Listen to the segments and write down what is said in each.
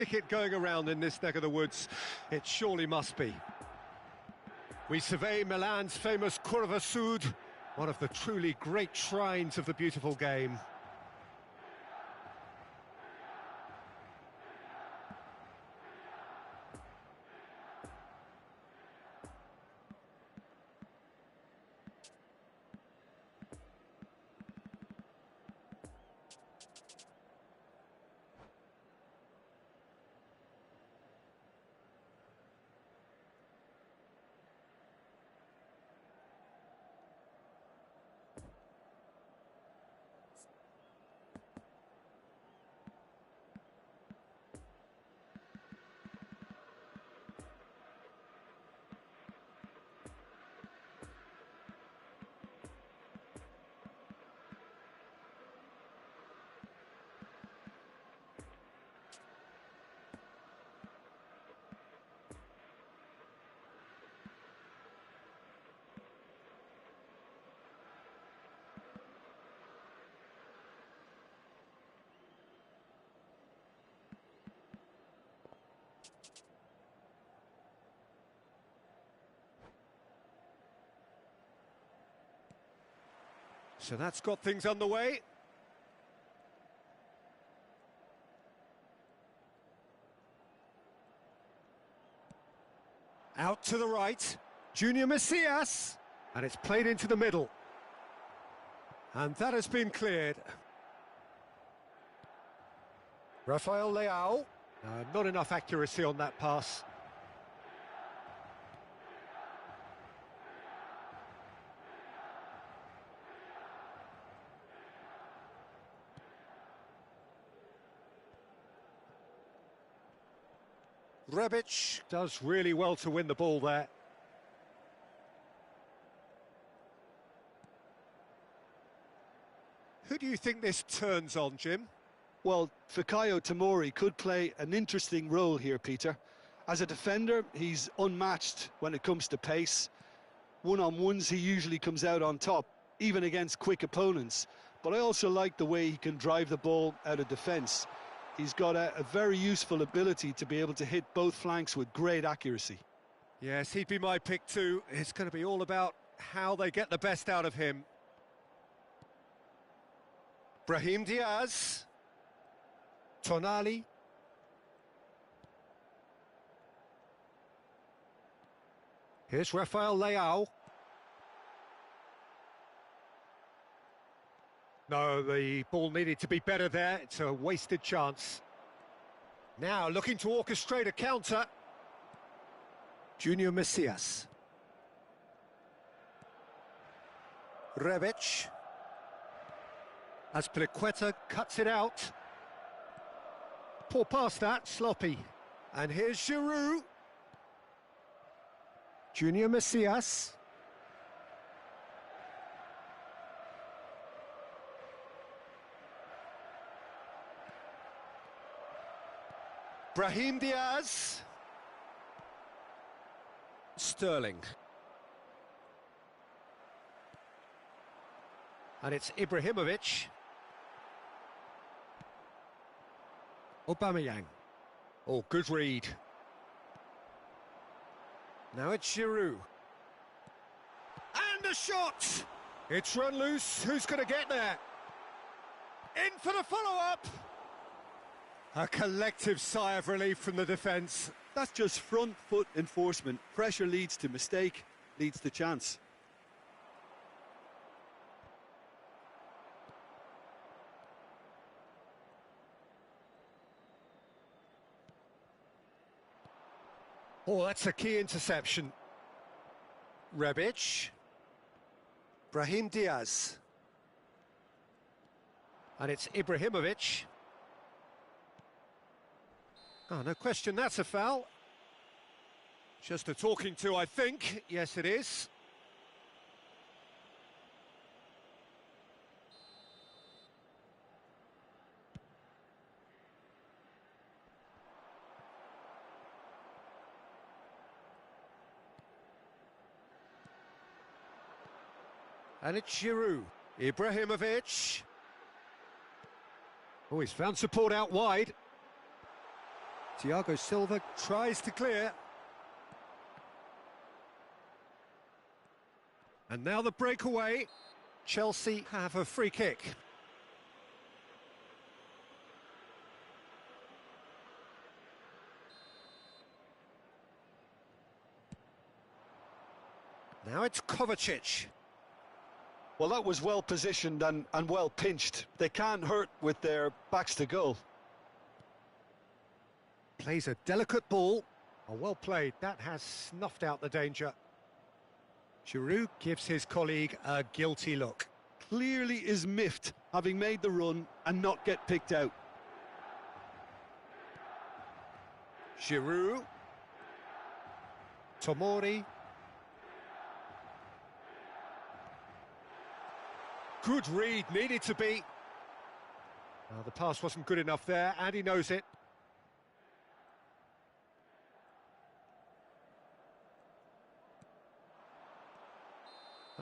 Cricket going around in this neck of the woods, it surely must be. We survey Milan's famous Curva Sud, one of the truly great shrines of the beautiful game. So that's got things underway. Out to the right, Junior Messias, and it's played into the middle. And that has been cleared. Rafael Leao, not enough accuracy on that pass. Rebic does really well to win the ball there. Who do you think this turns on, Jim? Well, Fikayo Tomori could play an interesting role here, Peter. As a defender, he's unmatched when it comes to pace. One-on-ones, he usually comes out on top, even against quick opponents. But I also like the way he can drive the ball out of defence. He's got a very useful ability to be able to hit both flanks with great accuracy. Yes, he'd be my pick too. It's going to be all about how they get the best out of him. Brahim Diaz. Tonali. Here's Rafael Leao. No, the ball needed to be better there. It's a wasted chance. Now looking to orchestrate a counter. Junior Messias. Rebic. Azpilicueta cuts it out. Poor pass that, sloppy. And here's Giroud. Junior Messias. Brahim Diaz. Sterling. And it's Ibrahimovic. Aubameyang. Oh, good read. Now it's Giroud. And a shot! It's run loose. Who's going to get there? In for the follow-up! A collective sigh of relief from the defence. That's just front foot enforcement. Pressure leads to mistake, leads to chance. Oh, that's a key interception. Rebic. Brahim Diaz. And it's Ibrahimovic. Oh, no question, that's a foul. Just a talking to, I think. Yes, it is. And it's Giroud. Ibrahimovic. Oh, he's found support out wide. Thiago Silva tries to clear. And now the breakaway. Chelsea have a free kick. Now it's Kovacic. Well, that was well positioned and well pinched. They can't hurt with their backs to goal. Plays a delicate ball. Oh, well played. That has snuffed out the danger. Giroud gives his colleague a guilty look. Clearly is miffed, having made the run and not get picked out. Giroud. Tomori. Good read, needed to be. The pass wasn't good enough there, and he knows it.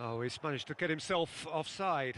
Oh, he's managed to get himself offside.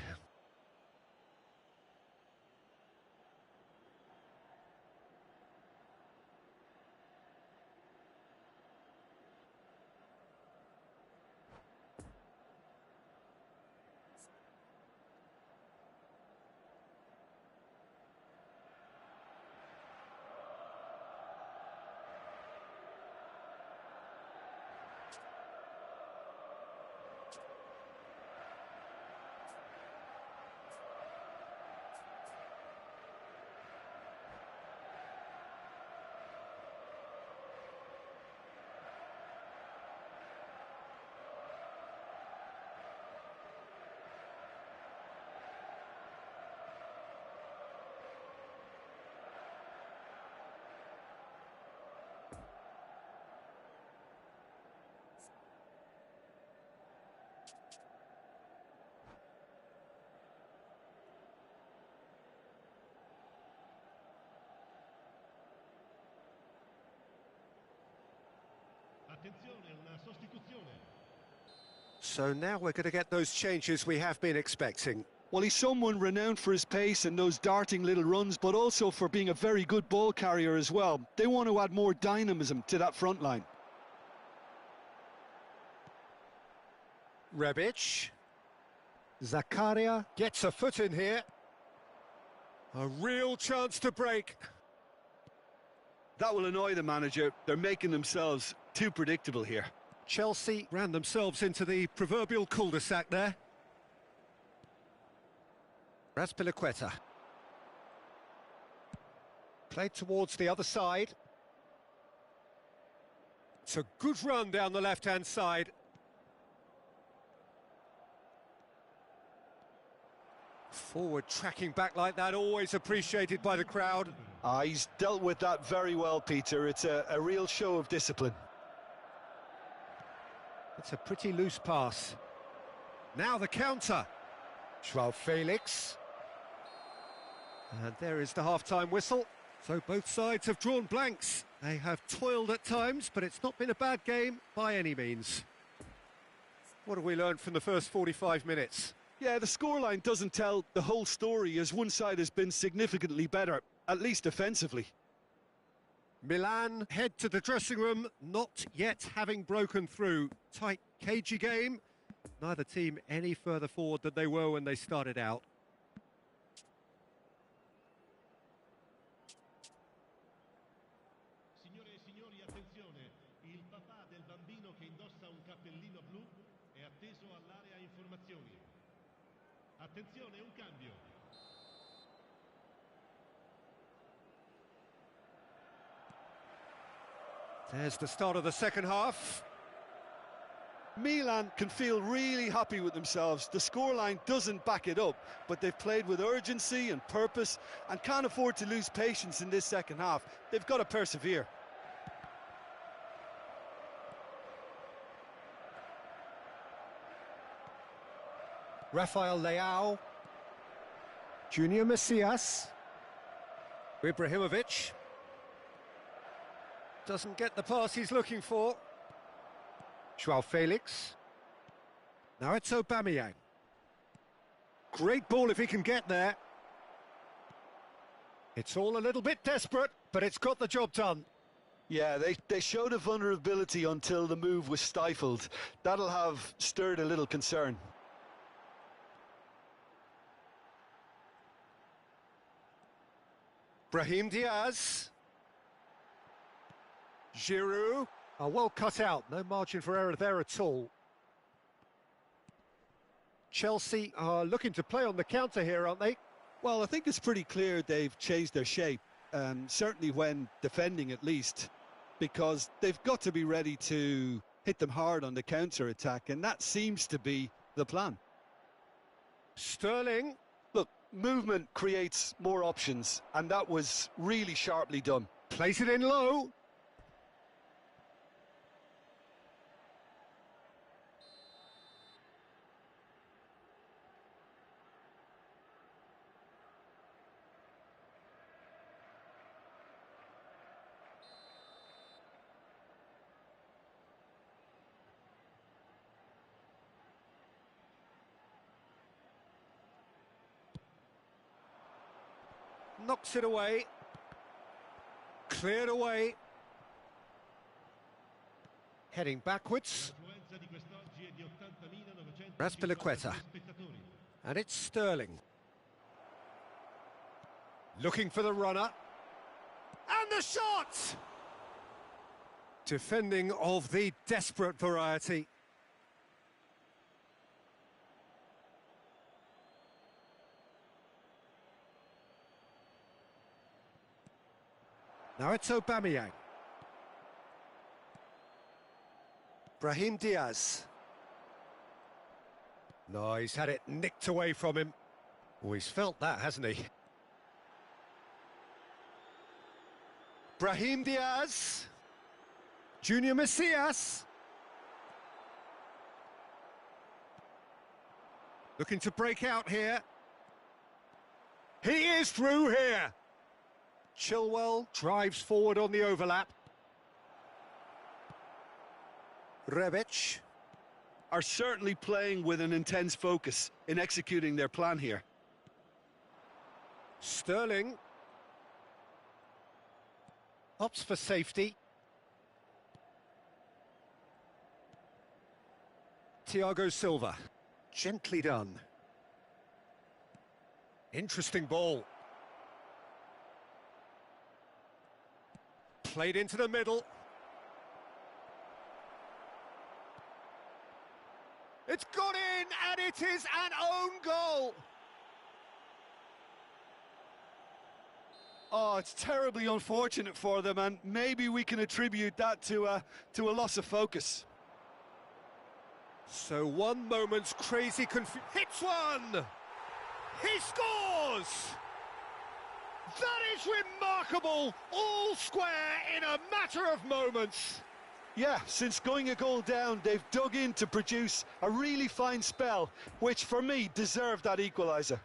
So now we're going to get those changes we have been expecting. Well, he's someone renowned for his pace and those darting little runs, but also for being a very good ball carrier as well. They want to add more dynamism to that front line. Rebic. Zakaria gets a foot in here. A real chance to break. That will annoy the manager. They're making themselves too predictable here. Chelsea ran themselves into the proverbial cul-de-sac there. Raspilicueta. Played towards the other side. It's a good run down the left-hand side. Forward tracking back like that, always appreciated by the crowd. He's dealt with that very well, Peter. It's a real show of discipline. It's a pretty loose pass. Now the counter. João Felix. And there is the half-time whistle. So both sides have drawn blanks. They have toiled at times, but it's not been a bad game by any means. What have we learned from the first 45 minutes? Yeah, the scoreline doesn't tell the whole story, as one side has been significantly better, at least defensively. Milan head to the dressing room, not yet having broken through. Tight, cagey game. Neither team any further forward than they were when they started out. Signore e signori, attenzione. Il papà del bambino che indossa un cappellino blu è atteso all'area informazioni. Attenzione, un cambio. There's the start of the second half. Milan can feel really happy with themselves. The scoreline doesn't back it up, but they've played with urgency and purpose and can't afford to lose patience in this second half. They've got to persevere. Rafael Leao. Junior Messias. Ibrahimovic. Doesn't get the pass he's looking for. João Felix. Now it's Aubameyang. Great ball if he can get there. It's all a little bit desperate, but it's got the job done. Yeah, they showed a vulnerability until the move was stifled. That'll have stirred a little concern. Brahim Diaz. Giroud. Oh, well cut out. No margin for error there at all. Chelsea are looking to play on the counter here, aren't they? Well, I think it's pretty clear they've changed their shape, certainly when defending at least, because they've got to be ready to hit them hard on the counter-attack, and that seems to be the plan. Sterling. Look, movement creates more options, and that was really sharply done. Plays it in low. Knocks it away. Cleared away. Heading backwards. Raspilicueta. And it's Sterling. Looking for the runner. And the shot! Defending of the desperate variety. Now it's Aubameyang. Brahim Diaz. No, he's had it nicked away from him. Oh, he's felt that, hasn't he? Brahim Diaz. Junior Messias. Looking to break out here. He is through here. Chilwell drives forward on the overlap. Rebic are certainly playing with an intense focus in executing their plan here. Sterling opts for safety. Thiago Silva, gently done. Interesting ball. Played into the middle. It's gone in, and it is an own goal. Oh, it's terribly unfortunate for them, and maybe we can attribute that to a loss of focus. So one moment's crazy confusion. Hits one! He scores! That is remarkable! All square in a matter of moments. Yeah, since going a goal down, they've dug in to produce a really fine spell, which for me deserved that equaliser.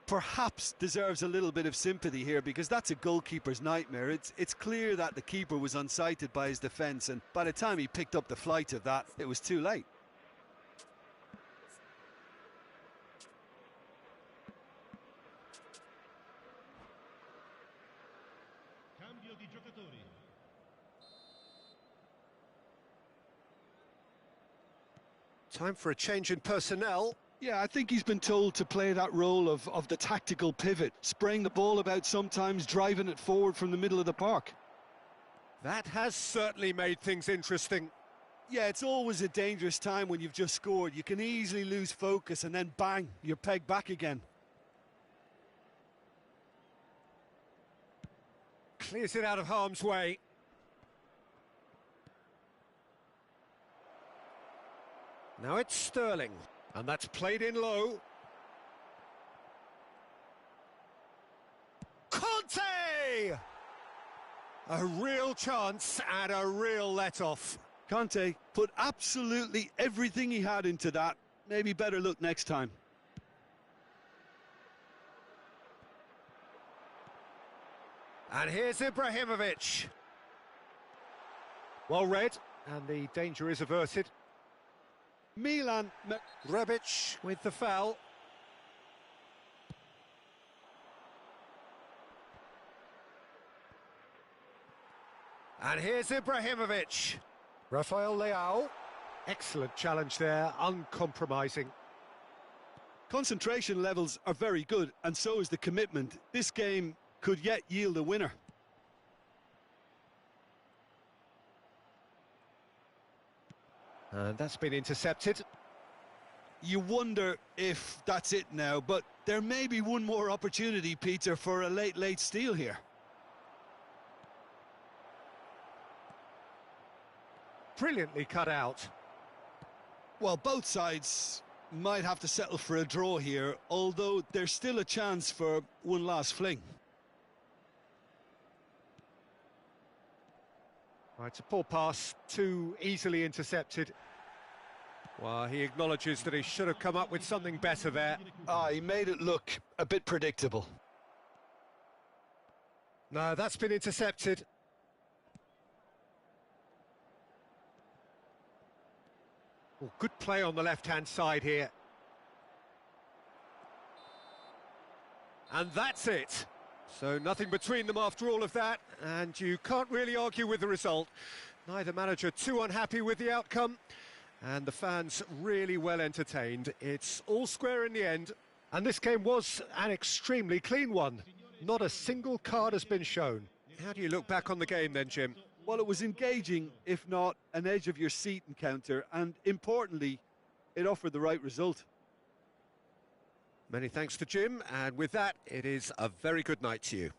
Perhaps deserves a little bit of sympathy here, because that's a goalkeeper's nightmare. It's clear that the keeper was unsighted by his defence, and by the time he picked up the flight of that, it was too late. Time for a change in personnel. Yeah, I think he's been told to play that role of the tactical pivot, spraying the ball about sometimes, driving it forward from the middle of the park. That has certainly made things interesting. Yeah, it's always a dangerous time when you've just scored. You can easily lose focus and then bang, you're pegged back again. Clears it out of harm's way. Now it's Sterling, and that's played in low. Conte! A real chance and a real let-off. Conte put absolutely everything he had into that. Maybe better luck next time. And here's Ibrahimovic. Well read, and the danger is averted. Milan. Rebic with the foul. And here's Ibrahimovic. Rafael Leao. Excellent challenge there, uncompromising. Concentration levels are very good, and so is the commitment. This game could yet yield a winner. And that's been intercepted. You wonder if that's it now, but there may be one more opportunity, Peter, for a late steal here. Brilliantly cut out. Well, both sides might have to settle for a draw here, although there's still a chance for one last fling. Right, it's a poor pass, too easily intercepted. Well, he acknowledges that he should have come up with something better there. He made it look a bit predictable. No, that's been intercepted. Well, good play on the left-hand side here. And that's it. So nothing between them after all of that, and you can't really argue with the result. Neither manager too unhappy with the outcome, and the fans really well entertained. It's all square in the end, and this game was an extremely clean one. Not a single card has been shown. How do you look back on the game then, Jim? Well, it was engaging, if not an edge-of-your-seat encounter, and importantly, it offered the right result. Many thanks to Jim, and with that, it is a very good night to you.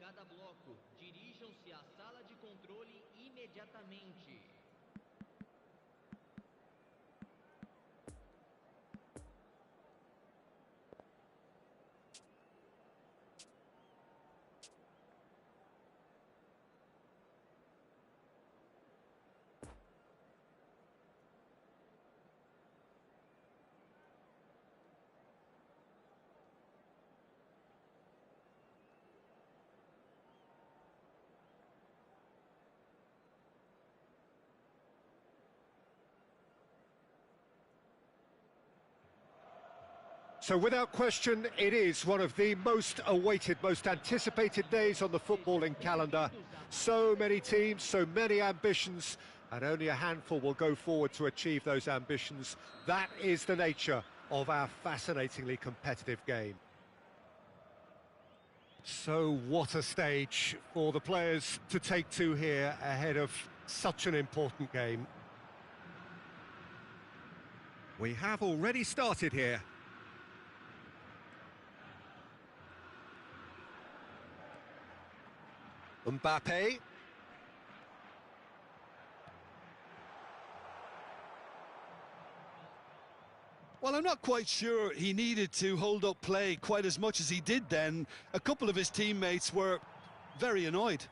cada bloco. Dirijam-se à sala de controle imediatamente. So without question, it is one of the most awaited, most anticipated days on the footballing calendar. So many teams, so many ambitions, and only a handful will go forward to achieve those ambitions. That is the nature of our fascinatingly competitive game. So what a stage for the players to take to here ahead of such an important game. We have already started here. Mbappe. Well, I'm not quite sure he needed to hold up play quite as much as he did then. A couple of his teammates were very annoyed.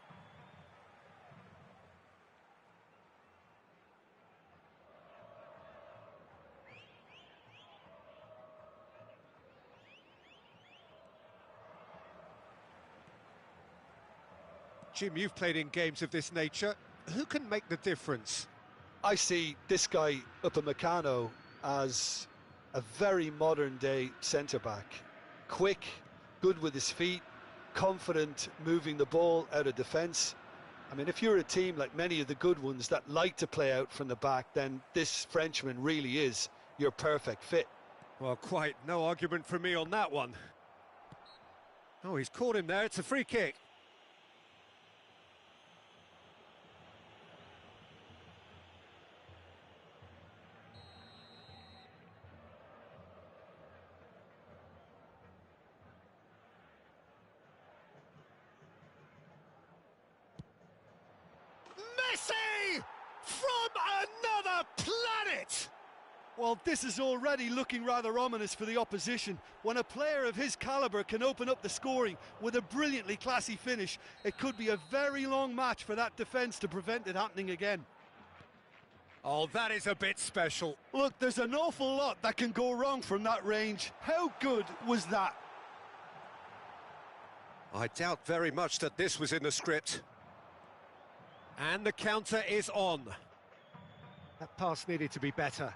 Jim, you've played in games of this nature. Who can make the difference? I see this guy, Upamecano, as a very modern-day centre-back. Quick, good with his feet, confident moving the ball out of defence. I mean, if you're a team like many of the good ones that like to play out from the back, then this Frenchman really is your perfect fit. Well, quite no argument from me on that one. Oh, he's caught him there. It's a free kick. Messi! From another planet! Well, this is already looking rather ominous for the opposition. When a player of his calibre can open up the scoring with a brilliantly classy finish, it could be a very long match for that defence to prevent it happening again. Oh, that is a bit special. Look, there's an awful lot that can go wrong from that range. How good was that? I doubt very much that this was in the script. And the counter is on. That pass needed to be better.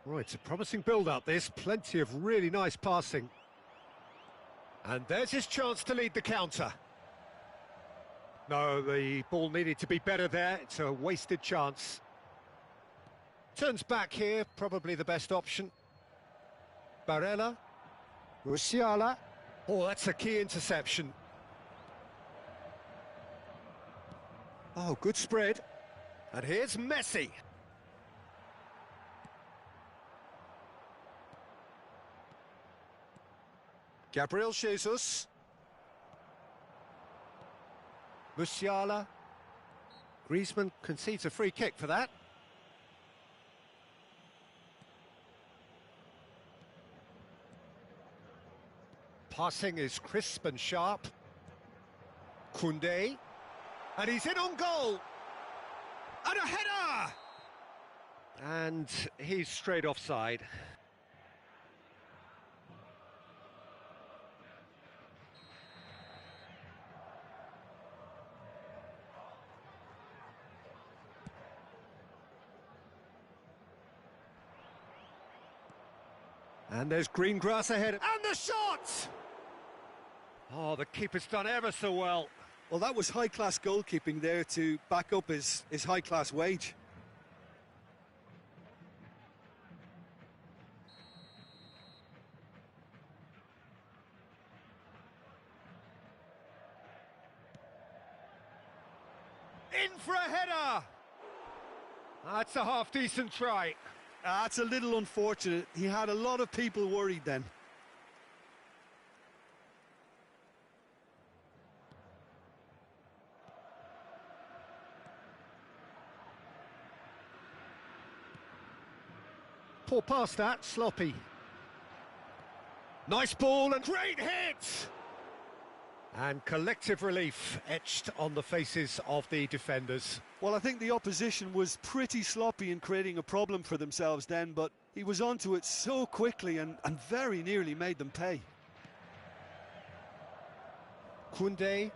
Right, it's a promising build-up, this. Plenty of really nice passing. And there's his chance to lead the counter. No, the ball needed to be better there. It's a wasted chance. Turns back here, probably the best option. Barella. Musiala. Oh, that's a key interception. Oh, good spread. And here's Messi. Gabriel Jesus. Musiala. Griezmann concedes a free kick for that. Passing is crisp and sharp. Koundé. And he's in on goal. And a header! And he's straight offside. And there's green grass ahead. And the shot! Oh, the keeper's done ever so well. Well, that was high-class goalkeeping there to back up his high-class wage. In for a header! That's a half-decent try. That's a little unfortunate. He had a lot of people worried then. Poor pass that, sloppy. Nice ball and great hit! And collective relief etched on the faces of the defenders. Well, I think the opposition was pretty sloppy in creating a problem for themselves then, but he was onto it so quickly and very nearly made them pay. Koundé.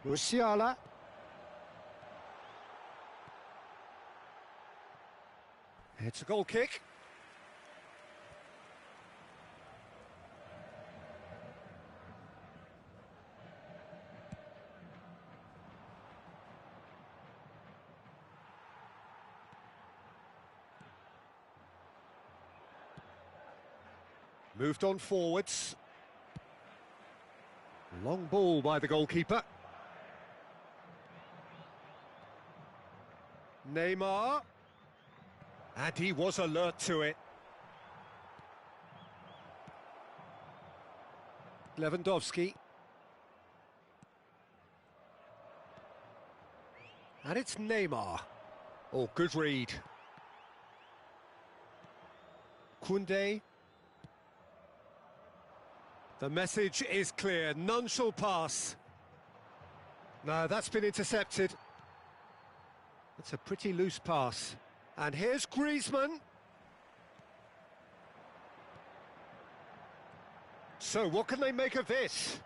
Musiala. It's a goal kick. Moved on forwards. Long ball by the goalkeeper. Neymar. And he was alert to it. Lewandowski. And it's Neymar. Oh, good read. Koundé. The message is clear, none shall pass. No, that's been intercepted. It's a pretty loose pass. And here's Griezmann. So what can they make of this?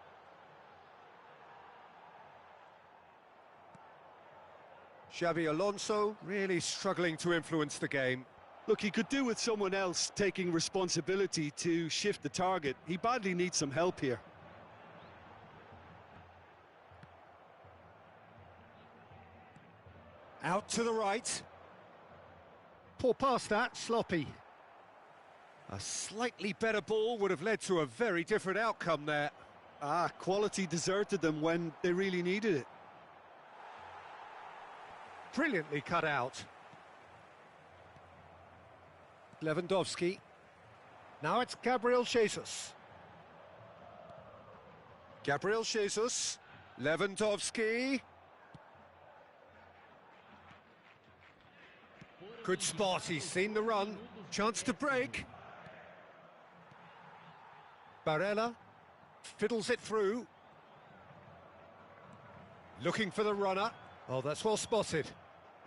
Xabi Alonso really struggling to influence the game. Look, he could do with someone else taking responsibility to shift the target. He badly needs some help here. Out to the right. Poor pass that, sloppy. A slightly better ball would have led to a very different outcome there. Quality deserted them when they really needed it. Brilliantly cut out. Lewandowski. Now it's Gabriel Jesus. Gabriel Jesus. Lewandowski. Good spot, he's seen the run. Chance to break. Barella fiddles it through. Looking for the runner. Oh, that's well spotted.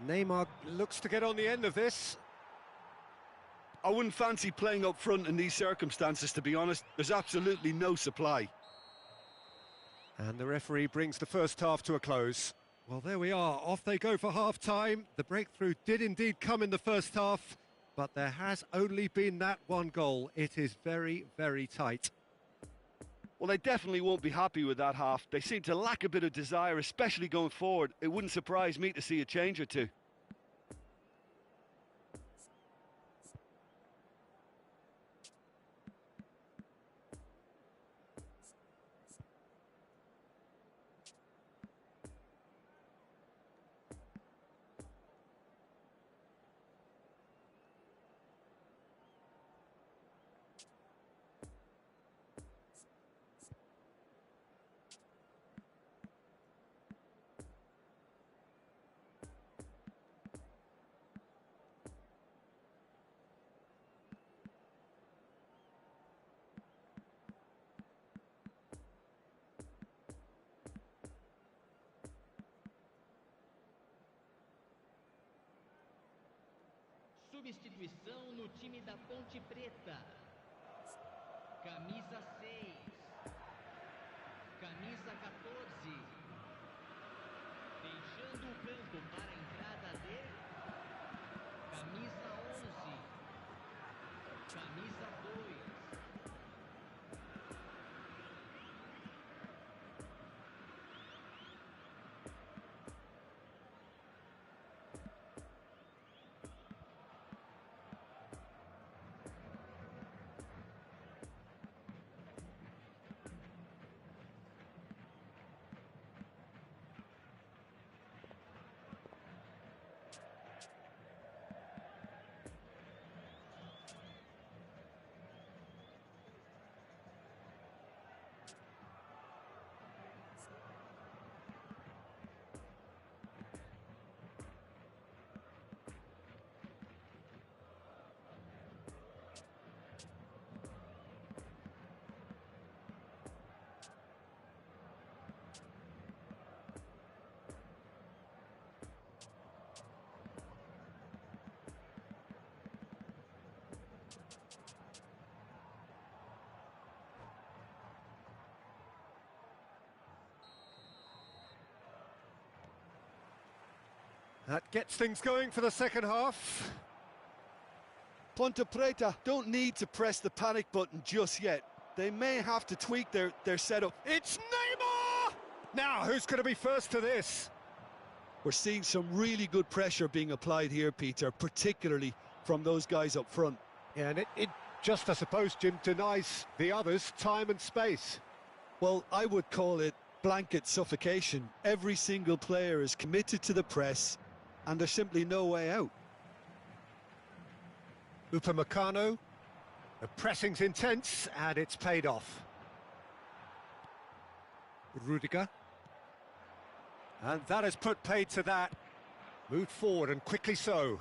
Neymar looks to get on the end of this. I wouldn't fancy playing up front in these circumstances, to be honest. There's absolutely no supply. And the referee brings the first half to a close. Well, there we are. Off they go for half-time. The breakthrough did indeed come in the first half, but there has only been that one goal. It is very, very tight. Well, they definitely won't be happy with that half. They seem to lack a bit of desire, especially going forward. It wouldn't surprise me to see a change or two. Substituição no time da Ponte Preta. Camisa 6. Camisa 14. Deixando o campo para a entrada de camisa 11. Camisa 2. That gets things going for the second half. Ponte Preta don't need to press the panic button just yet. They may have to tweak their setup. It's Neymar! Now, who's going to be first to this? We're seeing some really good pressure being applied here, Peter, particularly from those guys up front. Yeah, and it just, I suppose, Jim, denies the others time and space. Well, I would call it blanket suffocation. Every single player is committed to the press, and there's simply no way out. Upamecano, the pressing's intense, and it's paid off. Rudiger. And that has put paid to that. Moved forward, and quickly so.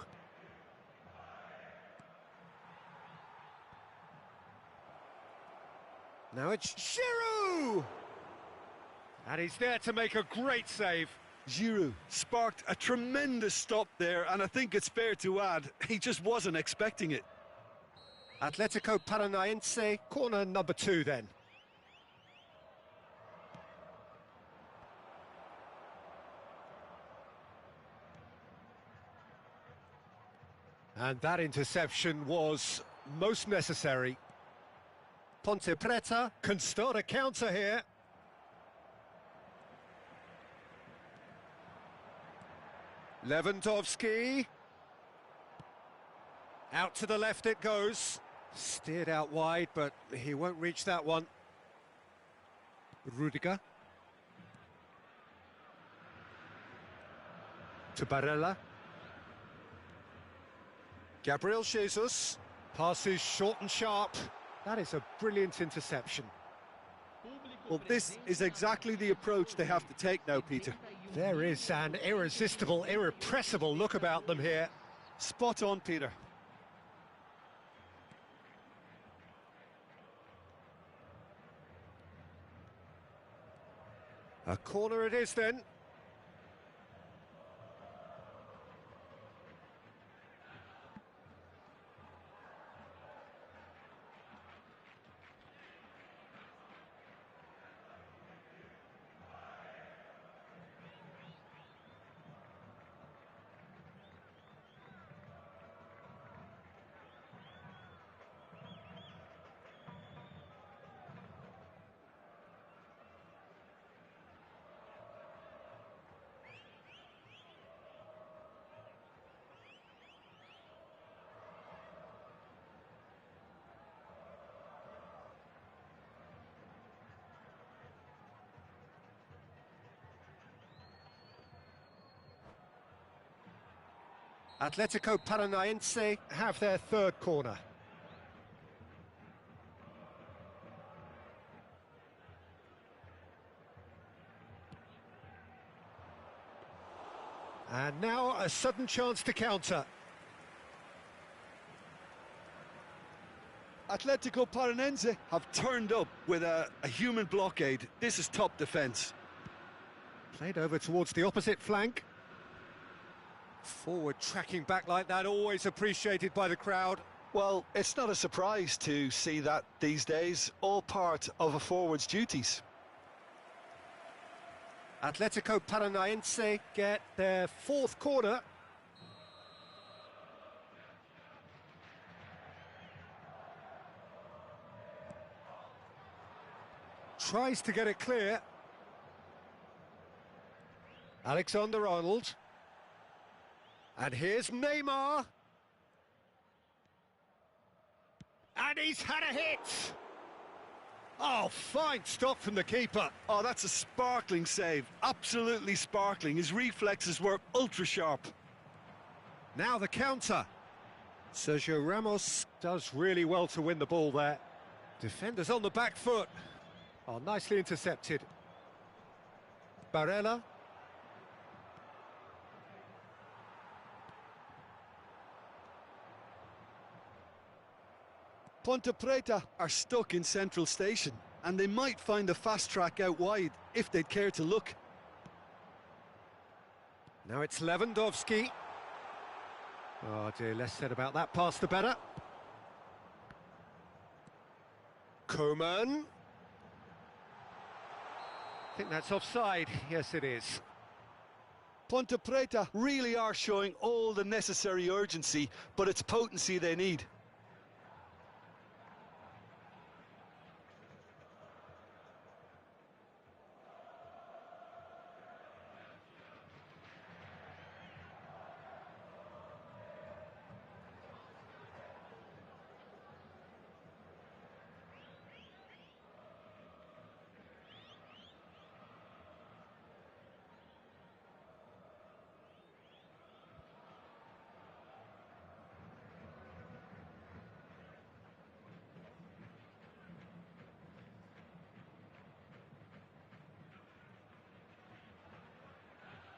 Now it's Giroud! And he's there to make a great save. Giroud sparked a tremendous stop there, and I think it's fair to add, he just wasn't expecting it. Atletico Paranaense, corner number 2 then. And that interception was most necessary. Ponte Preta can start a counter here. Lewandowski. Out to the left it goes. Steered out wide, but he won't reach that one. Rudiger. To Barella. Gabriel Jesus. Passes short and sharp. That is a brilliant interception. Well, this is exactly the approach they have to take now, Peter. There is an irresistible, irrepressible look about them here. Spot on, Peter. A corner it is then. Atletico Paranaense have their third corner. And now a sudden chance to counter. Atletico Paranaense have turned up with a human blockade. This is top defence. Played over towards the opposite flank. Forward tracking back like that, always appreciated by the crowd. Well, it's not a surprise to see that these days, all part of a forward's duties. Atletico Paranaense get their fourth corner. Tries to get it clear. Alexander-Arnold. And here's Neymar. And he's had a hit. Oh, fine stop from the keeper. Oh, that's a sparkling save. Absolutely sparkling. His reflexes were ultra sharp. Now the counter. Sergio Ramos does really well to win the ball there. Defenders on the back foot. Oh, nicely intercepted. Barella. Ponte Preta are stuck in Central Station, and they might find a fast track out wide if they'd care to look. Now it's Lewandowski. Oh dear, less said about that pass the better. Koeman. I think that's offside. Yes, it is. Ponte Preta really are showing all the necessary urgency, but it's potency they need.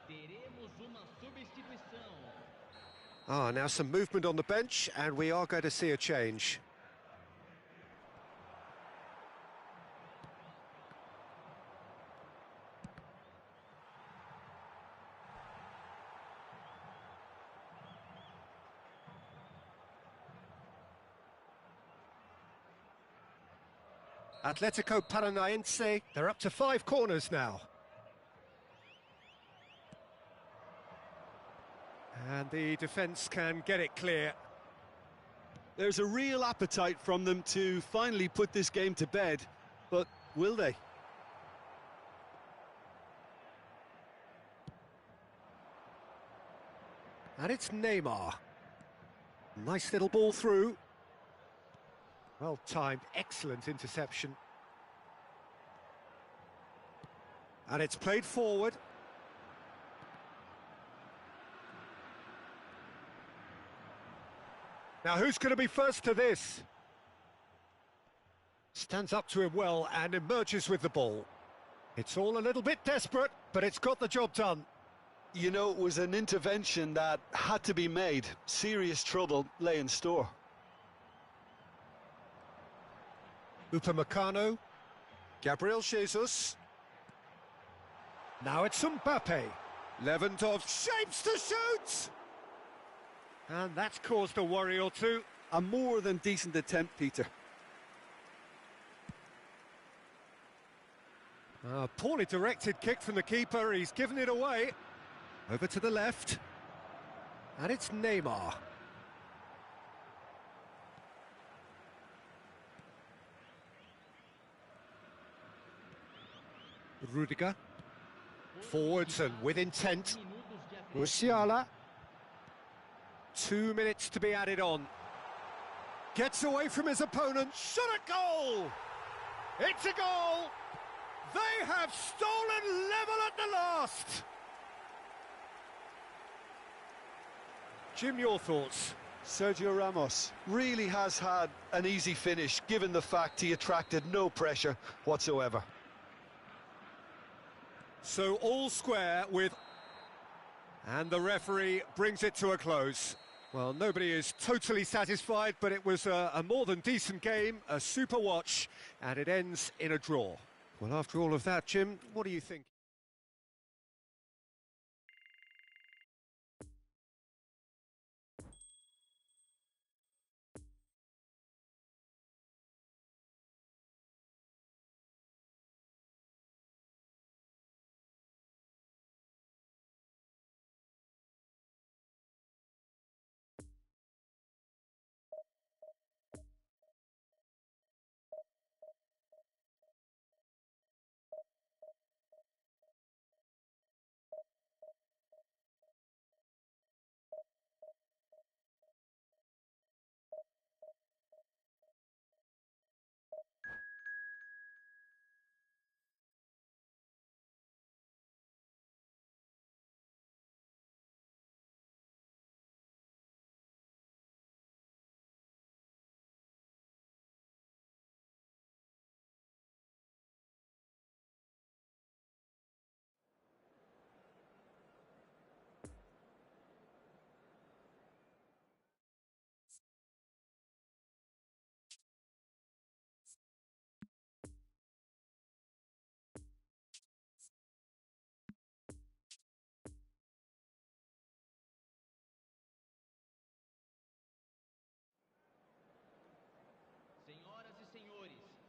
Teremos uma substituição. Now some movement on the bench, and we are going to see a change. Atletico Paranaense, they're up to 5 corners now. And the defence can get it clear. There's a real appetite from them to finally put this game to bed, but will they? And it's Neymar. Nice little ball through. Well timed, excellent interception. And it's played forward. Now who's going to be first to this? Stands up to him well and emerges with the ball. It's all a little bit desperate, but it's got the job done. You know, it was an intervention that had to be made. Serious trouble lay in store. Upamecano, Gabriel Jesus. Now it's Mbappe. Lewandowski shapes to shoot! And that's caused a worry or two. A more than decent attempt, Peter. Poorly directed kick from the keeper, he's given it away. Over to the left. And it's Neymar. Rudiger. Forwards and with intent. Musiala. 2 minutes to be added on. Gets away from his opponent. Shot a goal! It's a goal! They have stolen level at the last! Jim, your thoughts? Sergio Ramos really has had an easy finish, given the fact he attracted no pressure whatsoever. So all square with... And the referee brings it to a close. Well, nobody is totally satisfied, but it was a more than decent game, a super watch, and it ends in a draw. Well, after all of that, Jim, what do you think?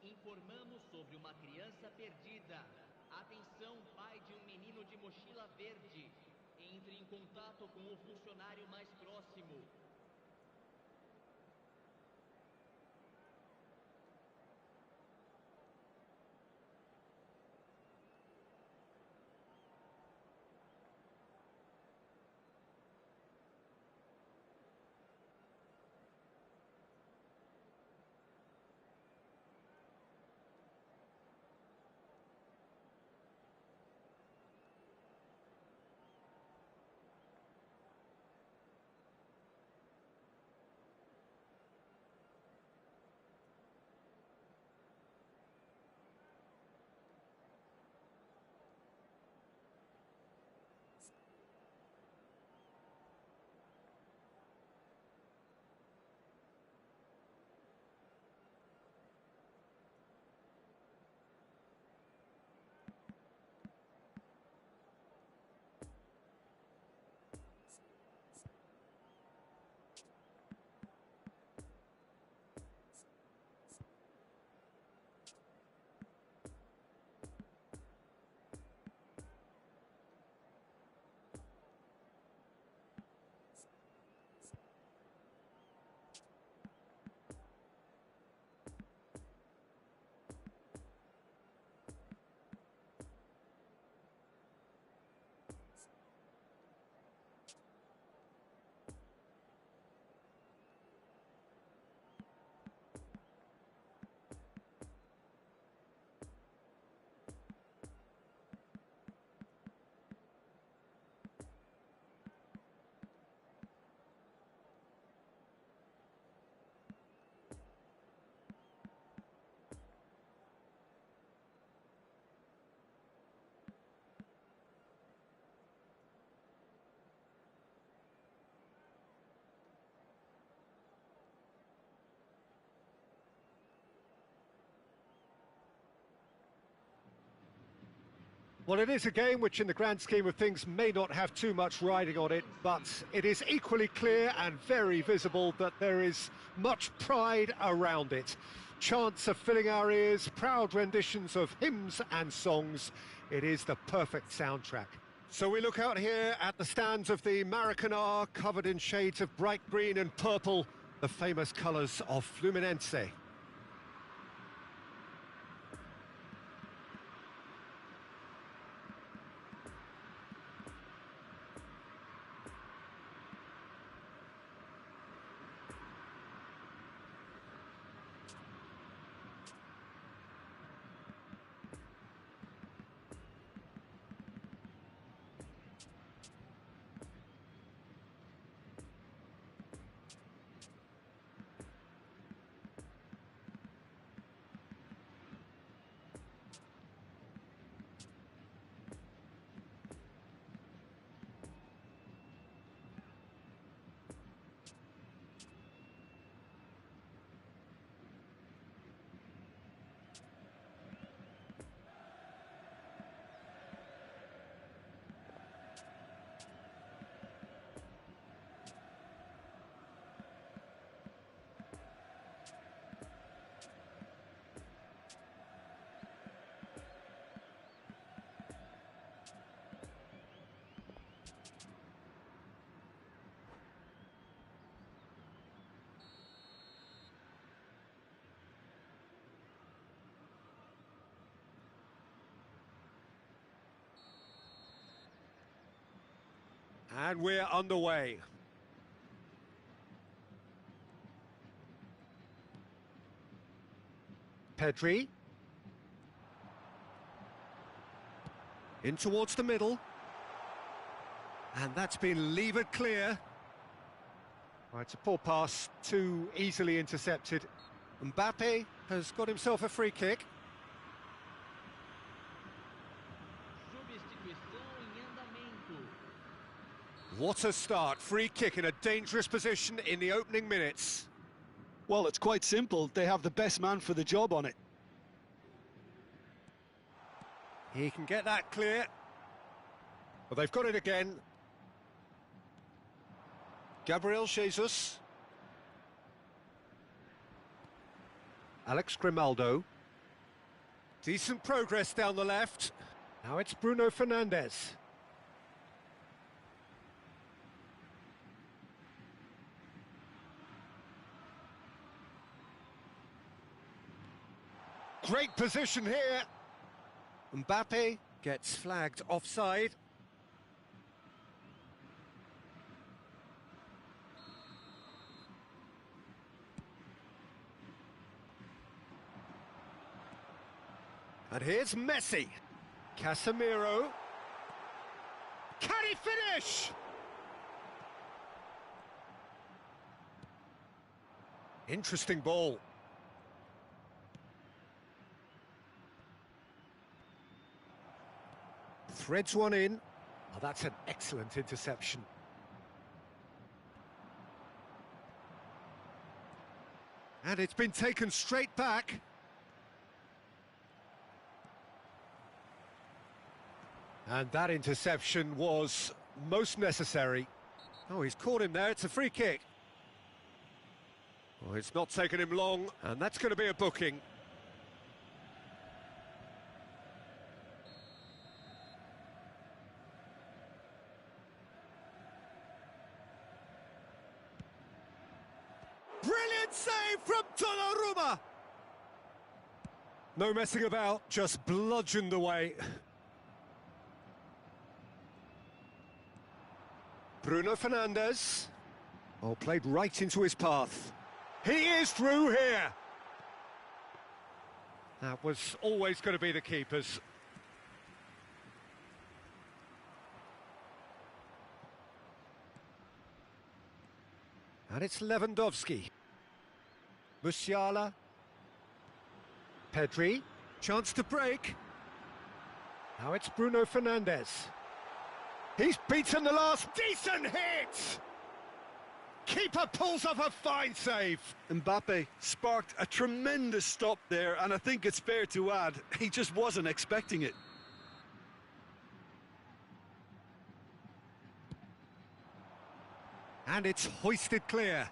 Informamos sobre uma criança perdida. Atenção, pai de um menino de mochila verde. Em entre em contato com o funcionário mais próximo. Well, it is a game which in the grand scheme of things may not have too much riding on it, but it is equally clear and very visible that there is much pride around it. Chants are filling our ears, proud renditions of hymns and songs. It is the perfect soundtrack. So we look out here at the stands of the Maracanã, covered in shades of bright green and purple, the famous colours of Fluminense. And we're underway. Pedri. In towards the middle. And that's been levered clear. Right, it's a poor pass, too easily intercepted. Mbappe has got himself a free kick. What a start, free kick in a dangerous position in the opening minutes. Well, it's quite simple. They have the best man for the job on it. He can get that clear. Well, they've got it again. Gabriel Jesus. Alex Grimaldo. Decent progress down the left. Now it's Bruno Fernandes. great position here. Mbappe gets flagged offside. And here's Messi. Casemiro. Can he finish? Interesting ball. Threads one in. Oh, that's an excellent interception. And it's been taken straight back. And that interception was most necessary. Oh, he's caught him there. It's a free kick. Oh, it's not taken him long, and that's going to be a booking. Brilliant save from Donnarumma! No messing about, just bludgeoned away. Bruno Fernandes. Oh, played right into his path. He is through here. That was always going to be the keeper's. And it's Lewandowski. Musiala. Pedri. Chance to break. Now it's Bruno Fernandes. He's beaten the last decent hit! Keeper pulls off a fine save. Mbappe sparked a tremendous stop there, and I think it's fair to add, he just wasn't expecting it. And it's hoisted clear.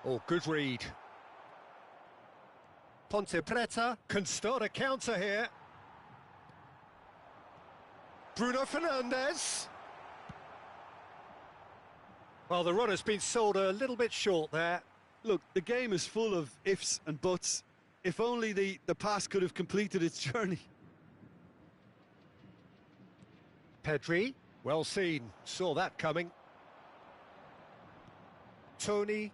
Oh, good read. Ponte Preta can start a counter here. Bruno Fernandes. Well, the runner's been sold a little bit short there. Look, the game is full of ifs and buts. If only the pass could have completed its journey. Pedri, well seen, saw that coming. Tony,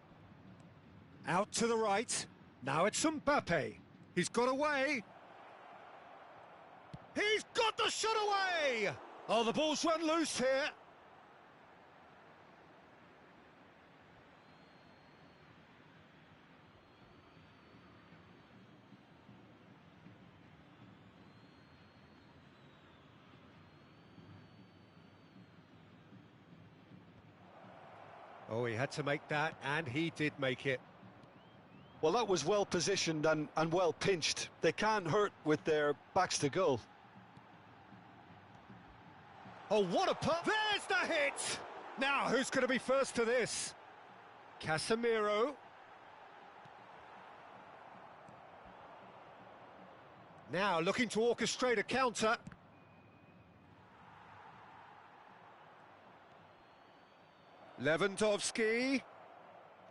out to the right. Now it's Mbappe. He's got away. He's got the shot away! Oh, the ball's run loose here. Oh, he had to make that, and he did make it. Well, that was well positioned and well pinched. They can't hurt with their backs to goal. Oh, what a putt! There's the hit! Now, who's going to be first to this? Casemiro. Now, looking to orchestrate a counter. Lewandowski.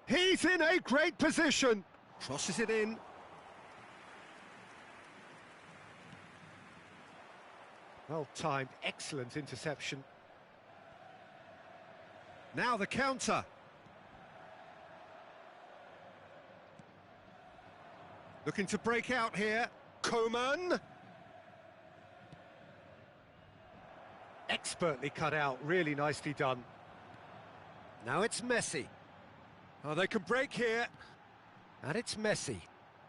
He's in a great position. Crosses it in. Well-timed, excellent interception. Now the counter. Looking to break out here. Coman. Expertly cut out, really nicely done. Now it's Messi. Oh, they can break here. And it's Messi.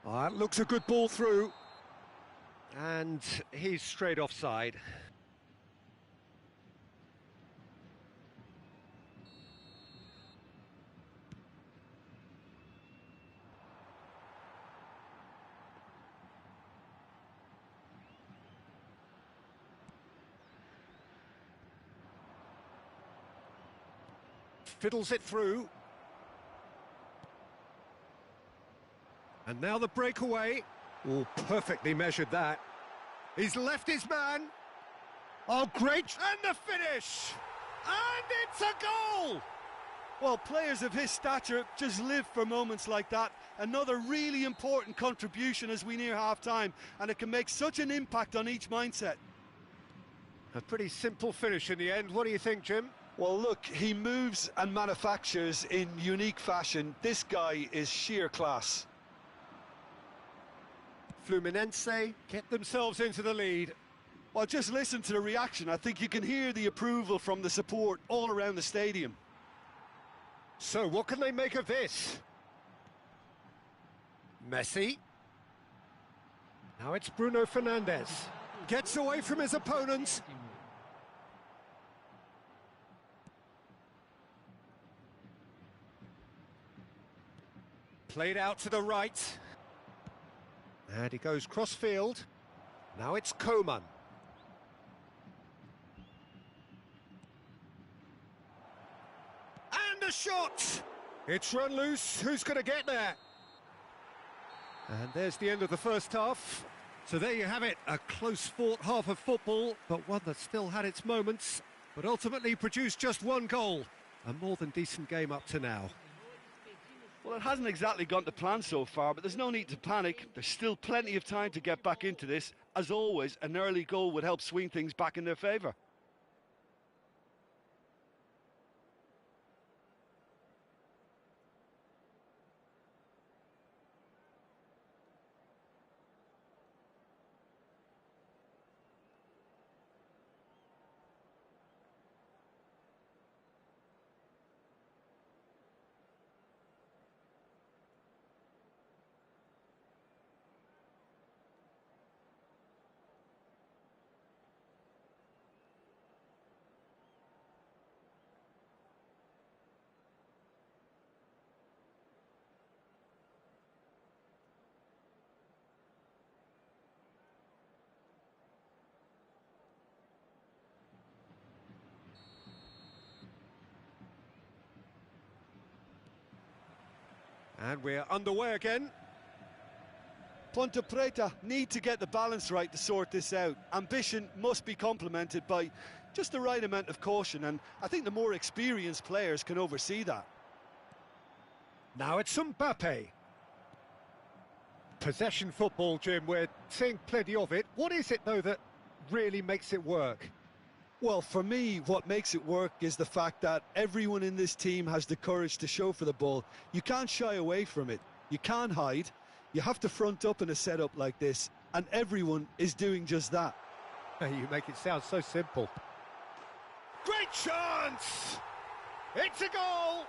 Oh, that looks a good ball through. And he's straight offside. Fiddles it through. And now the breakaway. Oh, perfectly measured that. He's left his man. Oh, great. And the finish. And it's a goal. Well, players of his stature just live for moments like that. Another really important contribution as we near half-time, and it can make such an impact on each mindset. A pretty simple finish in the end. What do you think, Jim? Well, look, he moves and manufactures in unique fashion. This guy is sheer class. Fluminense get themselves into the lead. Well, just listen to the reaction. I think you can hear the approval from the support all around the stadium. So, what can they make of this? Messi. Now it's Bruno Fernandes. Gets away from his opponents. Played out to the right. And he goes cross-field. Now it's Coman. And a shot! It's run loose. Who's going to get there? And there's the end of the first half. So there you have it, a close-fought half of football, but one that still had its moments, but ultimately produced just one goal. A more than decent game up to now. Well, it hasn't exactly gone to plan so far, but there's no need to panic. There's still plenty of time to get back into this. As always, an early goal would help swing things back in their favour. And we're underway again. Ponte Preta need to get the balance right to sort this out. Ambition must be complemented by just the right amount of caution, and I think the more experienced players can oversee that. Now it's Mbappe. Possession football, Jim, we're seeing plenty of it. What is it, though, that really makes it work? Well, for me, what makes it work is the fact that everyone in this team has the courage to show for the ball. You can't shy away from it. You can't hide. You have to front up in a setup like this, and everyone is doing just that. You make it sound so simple. Great chance! It's a goal!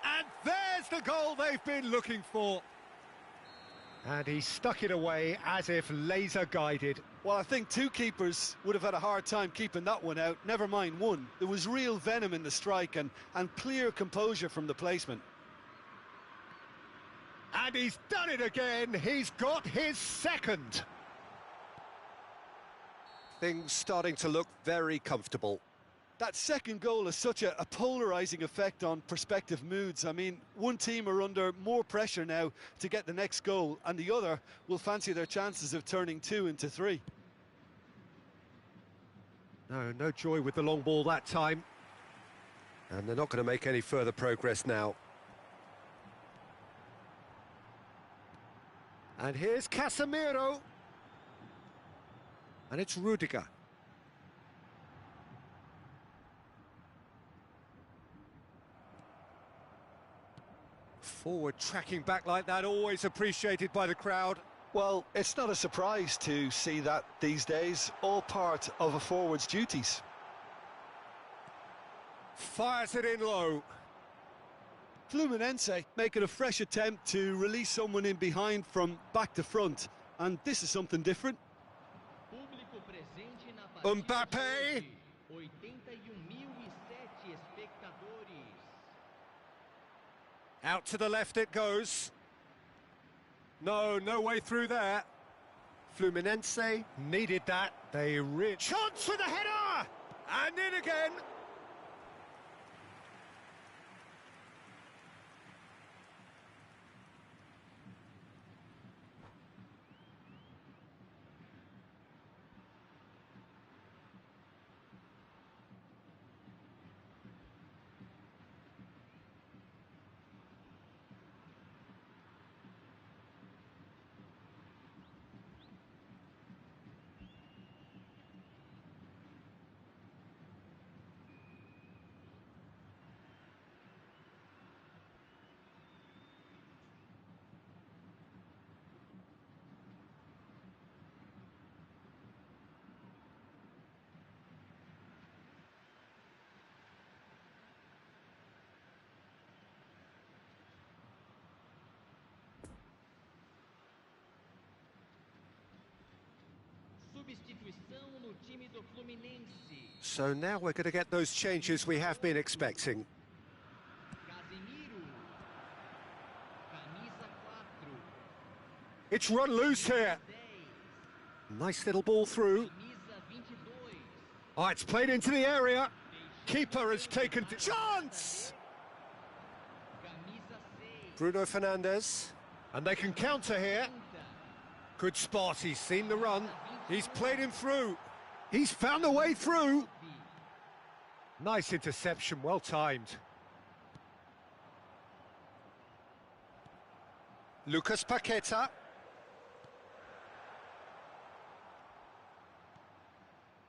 And there's the goal they've been looking for. And he stuck it away as if laser-guided. Well, I think two keepers would have had a hard time keeping that one out, never mind one. There was real venom in the strike and clear composure from the placement. And he's done it again. He's got his second. Things starting to look very comfortable. That second goal has such a polarising effect on prospective moods. I mean, one team are under more pressure now to get the next goal, and the other will fancy their chances of turning 2 into 3. No joy with the long ball that time. And they're not going to make any further progress now. And here's Casemiro. And it's Rudiger. Forward tracking back like that, always appreciated by the crowd. Well, it's not a surprise to see that these days, all part of a forward's duties. Fires it in low. Fluminense making a fresh attempt to release someone in behind from back to front, and this is something different. Mbappe! Out to the left it goes. No way through there. Fluminense needed that. They chance for the header! And in again. Substituição no time do Fluminense. So now we're going to get those changes we have been expecting. Casemiro. Camisa 4. It's run loose here. 10. Nice little ball through. Camisa 22. Oh, it's played into the area. Keeper has taken chance. Camisa 6. Bruno Fernandes. And they can counter here. 30. Good spot, he's seen the run. He's played him through. He's found a way through. Nice interception, well timed. Lucas Paqueta.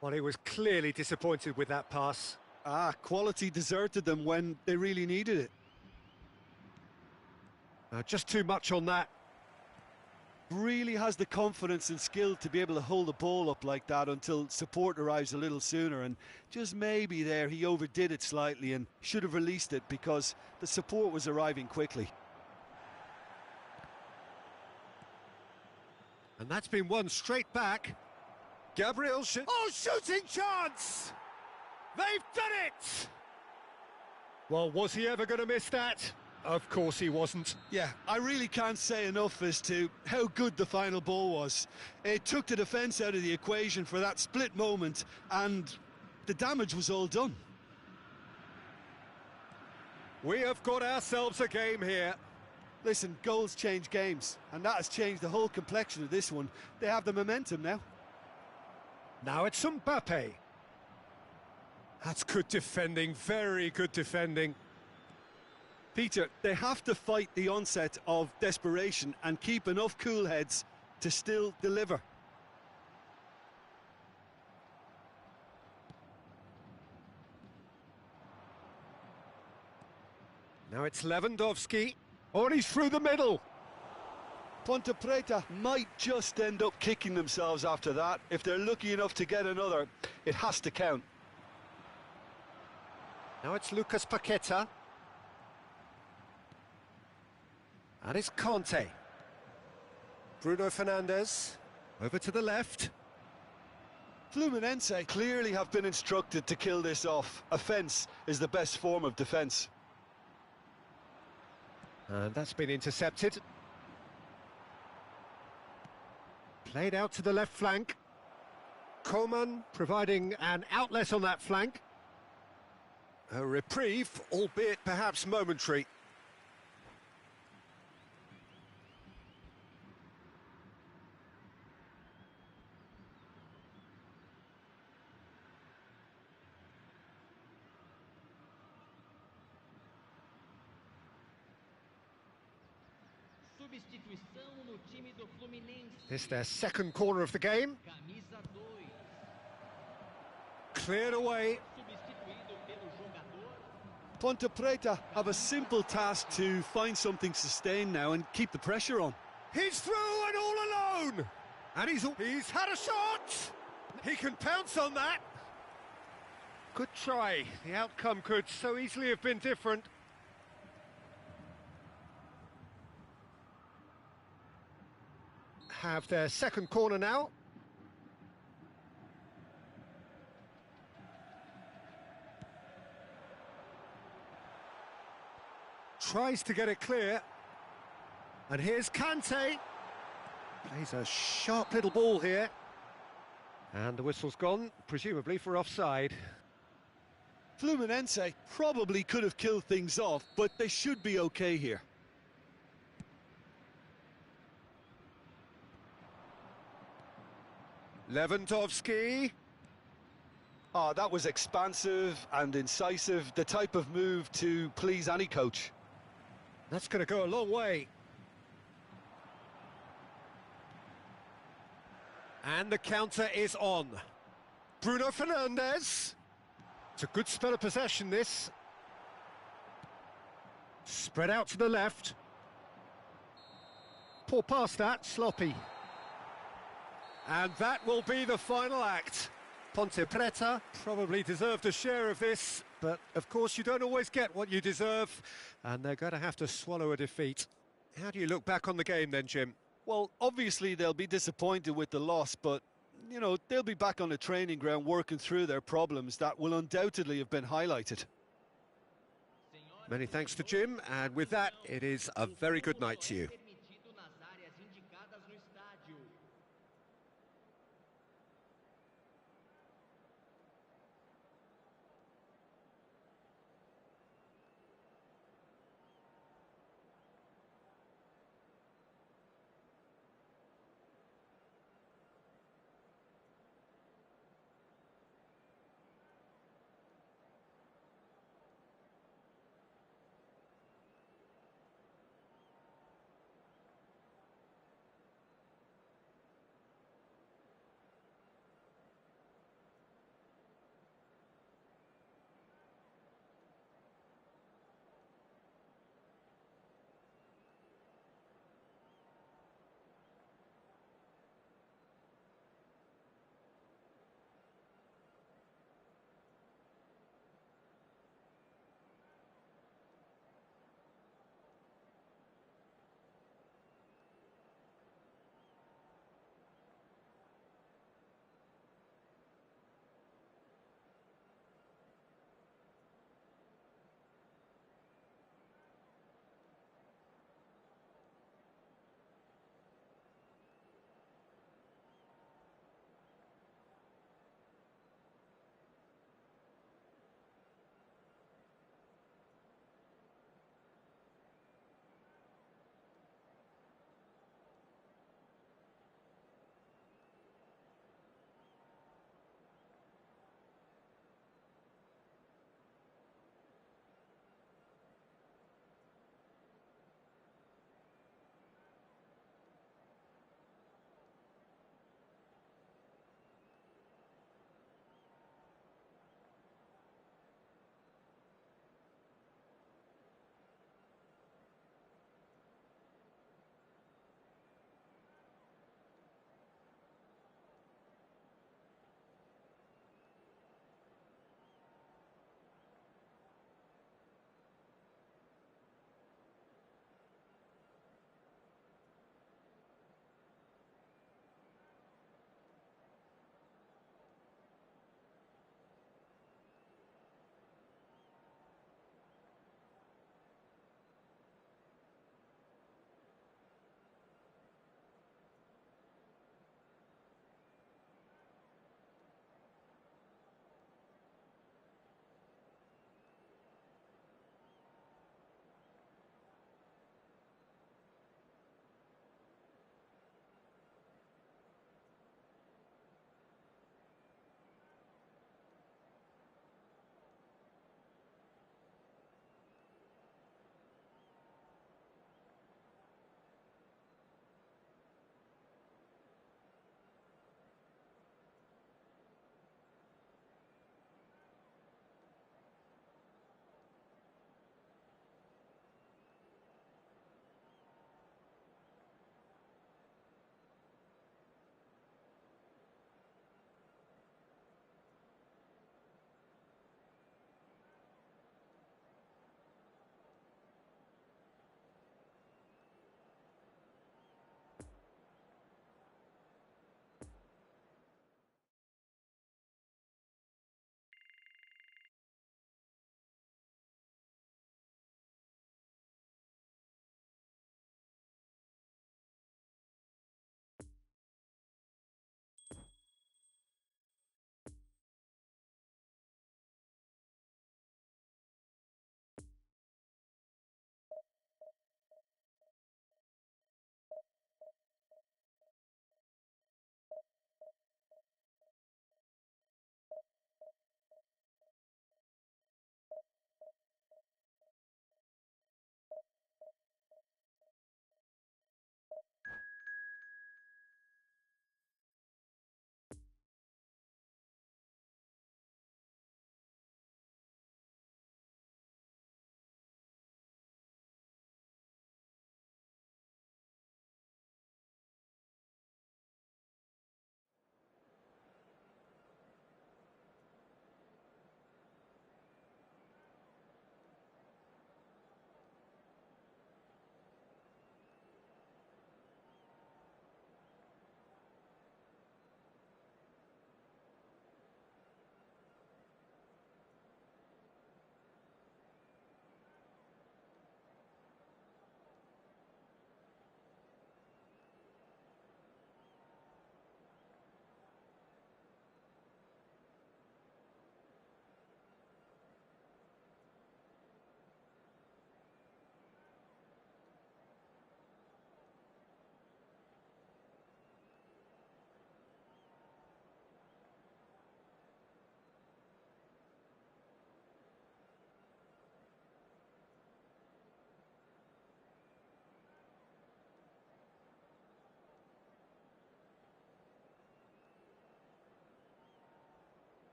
Well, he was clearly disappointed with that pass. Quality deserted them when they really needed it. Just too much on that. Really has the confidence and skill to be able to hold the ball up like that until support arrives a little sooner, and just maybe there he overdid it slightly and should have released it because the support was arriving quickly. And that's been won straight back. Gabriel shooting chance! They've done it! Well, was he ever going to miss that? Of course he wasn't. Yeah, I really can't say enough as to how good the final ball was. It took the defence out of the equation for that split moment, and the damage was all done. We have got ourselves a game here. Listen, goals change games, and that has changed the whole complexion of this one. They have the momentum now. Now it's Mbappe. That's good defending, very good defending. Peter, they have to fight the onset of desperation and keep enough cool heads to still deliver. Now it's Lewandowski. Oh, and he's through the middle. Ponte Preta might just end up kicking themselves after that. If they're lucky enough to get another, it has to count. Now it's Lucas Paqueta. And it's Conte. Bruno Fernandes. Over to the left. Fluminense clearly have been instructed to kill this off. Offence is the best form of defence. And that's been intercepted. Played out to the left flank. Coman providing an outlet on that flank. A reprieve, albeit perhaps momentary. Substituição no time do Fluminense. This their second corner of the game. Camisa 2. Cleared away. Substituído pelo jogador. Ponte Preta have a simple task to find something sustained now and keep the pressure on. He's through and all alone. And he's had a shot. He can pounce on that. Good try. The outcome could so easily have been different. Have their second corner now. Tries to get it clear. And here's Kante. Plays a sharp little ball here. And the whistle's gone, presumably for offside. Fluminense probably could have killed things off, but they should be okay here. Lewandowski. Oh, that was expansive and incisive, the type of move to please any coach. That's going to go a long way. And the counter is on. Bruno Fernandes. It's a good spell of possession, this. Spread out to the left. Poor pass that, sloppy. And that will be the final act. Ponte Preta probably deserved a share of this, but of course you don't always get what you deserve, and they're going to have to swallow a defeat. How do you look back on the game then, Jim? Well, obviously they'll be disappointed with the loss, but you know, they'll be back on the training ground working through their problems that will undoubtedly have been highlighted. Many thanks to Jim, and with that, it is a very good night to you. Permitido nas áreas indicadas no estádio.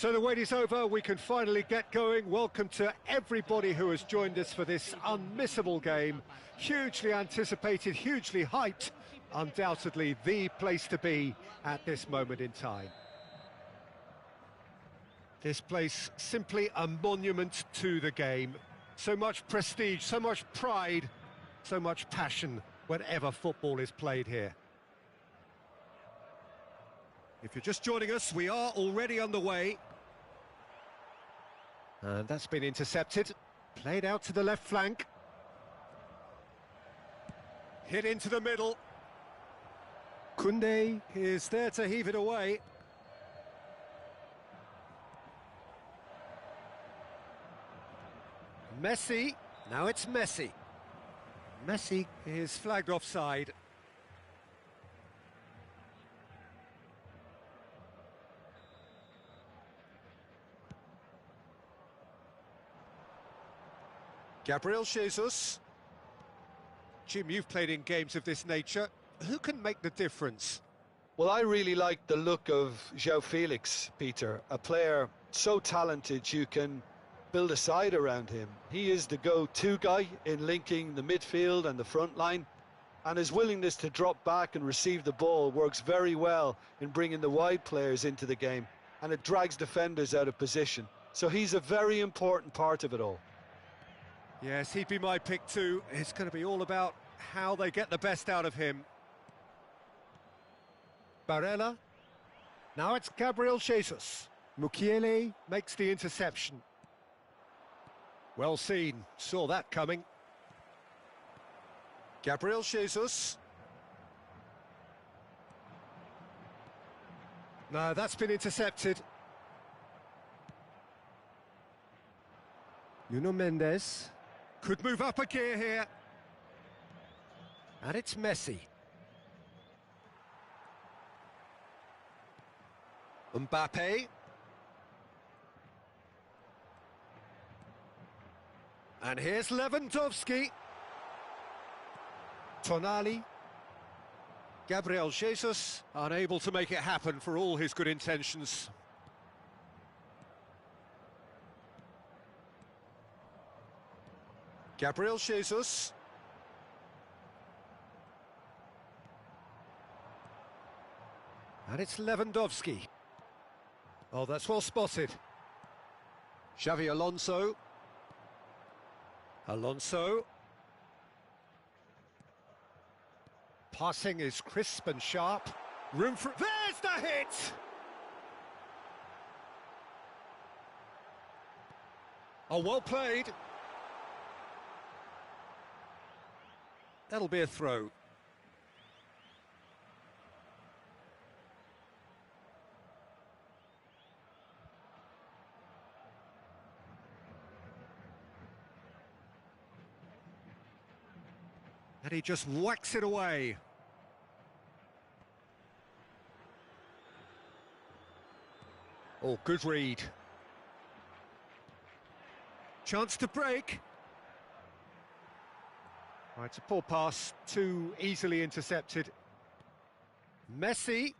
So the wait is over, we can finally get going. Welcome to everybody who has joined us for this unmissable game. Hugely anticipated, hugely hyped, undoubtedly the place to be at this moment in time. This place, simply a monument to the game. So much prestige, so much pride, so much passion whenever football is played here. If you're just joining us, we are already underway. And that's been intercepted. Played out to the left flank. Hit into the middle. Koundé is there to heave it away. Messi. Now it's Messi. Messi is flagged offside. Gabriel Jesus. Jim, you've played in games of this nature. Who can make the difference? Well, I really like the look of João Felix, Peter. A player so talented you can build a side around him. He is the go-to guy in linking the midfield and the front line, and his willingness to drop back and receive the ball works very well in bringing the wide players into the game, and it drags defenders out of position. So he's a very important part of it all. Yes, he'd be my pick too. It's going to be all about how they get the best out of him. Barella. Now it's Gabriel Jesus. Mukiele makes the interception. Well seen, saw that coming. Gabriel Jesus. No, that's been intercepted. Nuno Mendes. Could move up a gear here. And it's Messi. Mbappe. And here's Lewandowski. Tonali. Gabriel Jesus, unable to make it happen for all his good intentions. Gabriel Jesus. And it's Lewandowski. Oh, that's well spotted. Xavi Alonso. Alonso. Passing is crisp and sharp. Room for... There's the hit! Oh, well played. That'll be a throw. And he just whacks it away. Oh, good read. Chance to break. Right, it's a poor pass, too easily intercepted. Messi.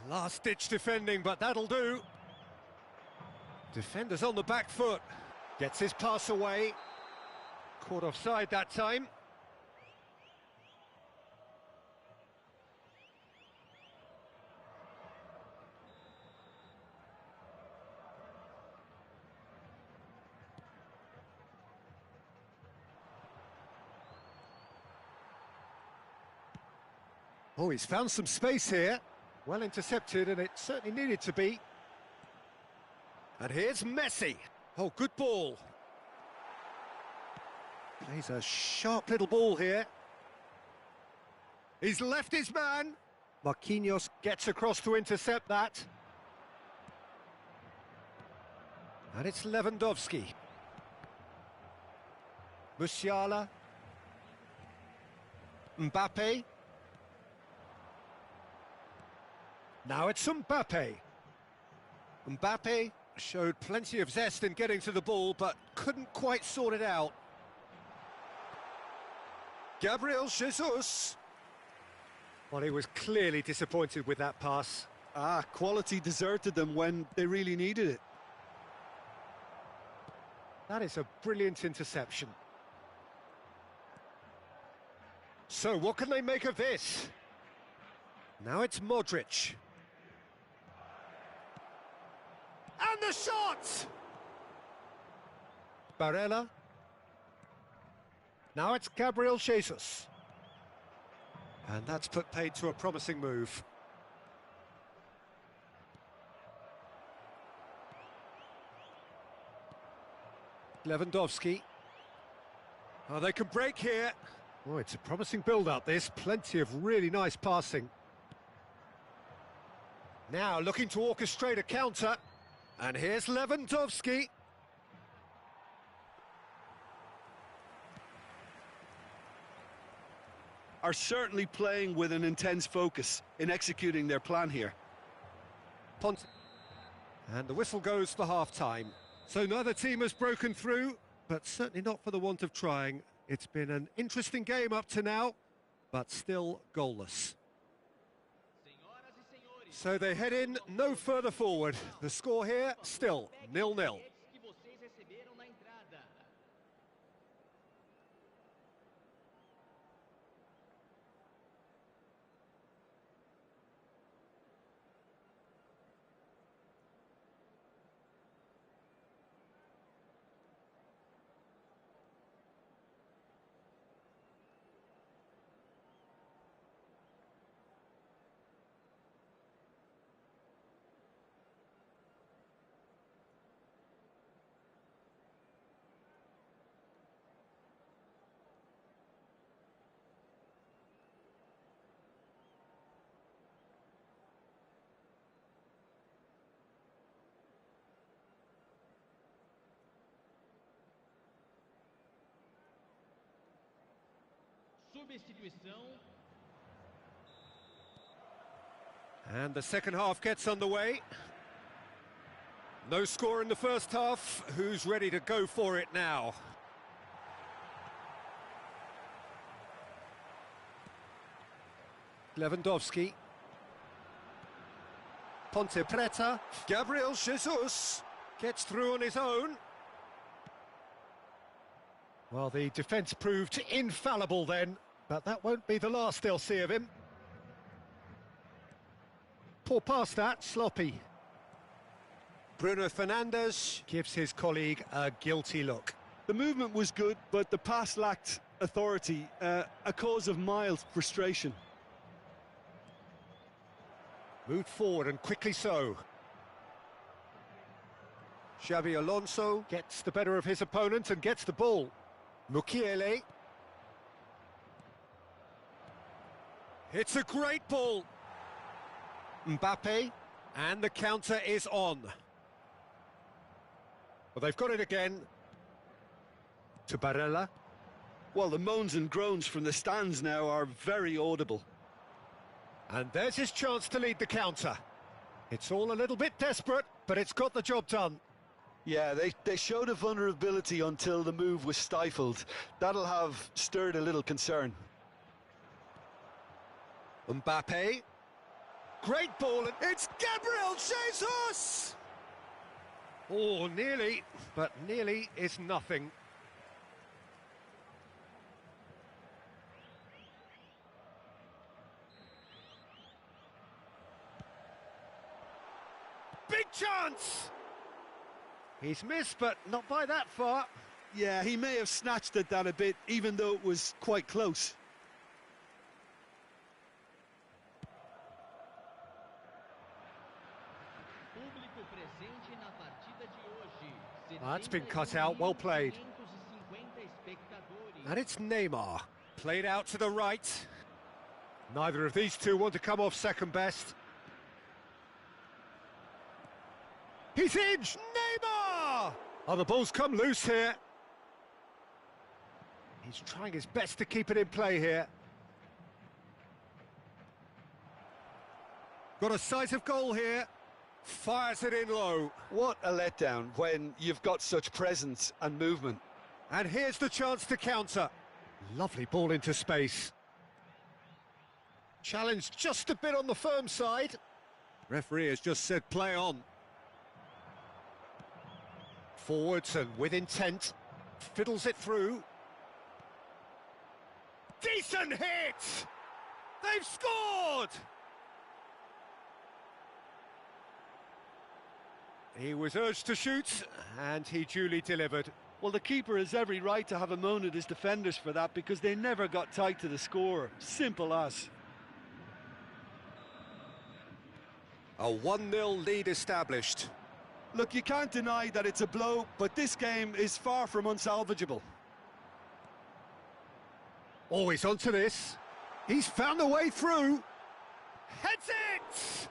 Last-ditch defending, but that'll do. Defender's on the back foot. Gets his pass away. Caught offside that time. Oh, he's found some space here. Well intercepted, and it certainly needed to be. And here's Messi. Oh, good ball. Plays a sharp little ball here. He's left his man. Marquinhos gets across to intercept that. And it's Lewandowski. Musiala. Mbappe. Now it's Mbappe. Mbappe showed plenty of zest in getting to the ball, but couldn't quite sort it out. Gabriel Jesus. Well, he was clearly disappointed with that pass. Quality deserted them when they really needed it. That is a brilliant interception. So what can they make of this? Now it's Modric. And the shot! Barella. Now it's Gabriel Jesus. And that's put paid to a promising move. Lewandowski. Oh, they can break here. Oh, it's a promising build-up, this. Plenty of really nice passing. Now looking to orchestrate a counter. And here's Lewandowski. Are certainly playing with an intense focus in executing their plan here. And the whistle goes for half-time. So neither team has broken through, but certainly not for the want of trying. It's been an interesting game up to now, but still goalless. So they head in no further forward. The score here, still 0-0. Substituição. And the second half gets underway. No score in the first half. Who's ready to go for it now? Lewandowski. Ponte Preta. Gabriel Jesus gets through on his own. Well, the defence proved infallible then, but that won't be the last they'll see of him. Poor pass that, sloppy. Bruno Fernandes gives his colleague a guilty look. The movement was good, but the pass lacked authority, a cause of mild frustration. Moved forward and quickly so. Xabi Alonso gets the better of his opponent and gets the ball. Mukiele. It's a great ball. Mbappe. And the counter is on. Well, they've got it again. To Barella. Well, the moans and groans from the stands now are very audible. And there's his chance to lead the counter. It's all a little bit desperate, but it's got the job done. Yeah, they showed a vulnerability until the move was stifled. That'll have stirred a little concern. Mbappe. Great ball, and it's Gabriel Jesus! Oh, nearly, but nearly is nothing. Big chance! He's missed, but not by that far. Yeah, he may have snatched at that a bit, even though it was quite close. That's been cut out, well played. And it's Neymar, played out to the right. Neither of these two want to come off second best. He's in! Neymar! Oh, the ball's come loose here. He's trying his best to keep it in play here. Got a sight of goal here. Fires it in low. What a letdown when you've got such presence and movement. And here's the chance to counter. Lovely ball into space. Challenged just a bit on the firm side. Referee has just said play on. Forwards and with intent. Fiddles it through. Decent hit! They've scored! He was urged to shoot, and he duly delivered. Well, the keeper has every right to have a moan at his defenders for that, because they never got tight to the score. Simple as. A 1-0 lead established. Look, you can't deny that it's a blow, but this game is far from unsalvageable. Always onto this. He's found a way through. Heads it!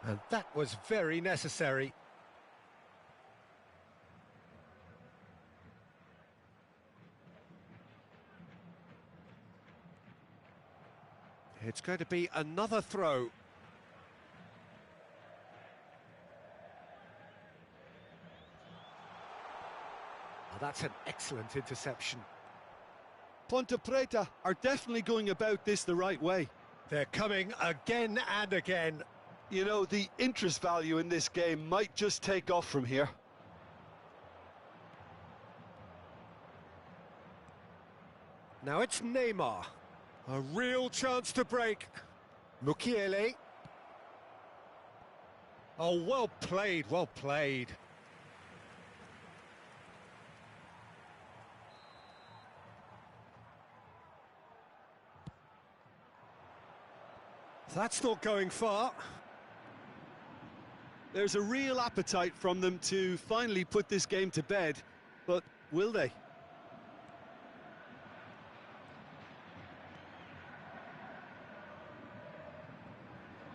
And that was very necessary. It's going to be another throw. Oh, that's an excellent interception. Ponte Preta are definitely going about this the right way. They're coming again and again. You know, the interest value in this game might just take off from here. Now it's Neymar. A real chance to break. Mukiele. Oh, well played, well played. That's not going far. There's a real appetite from them to finally put this game to bed, but will they?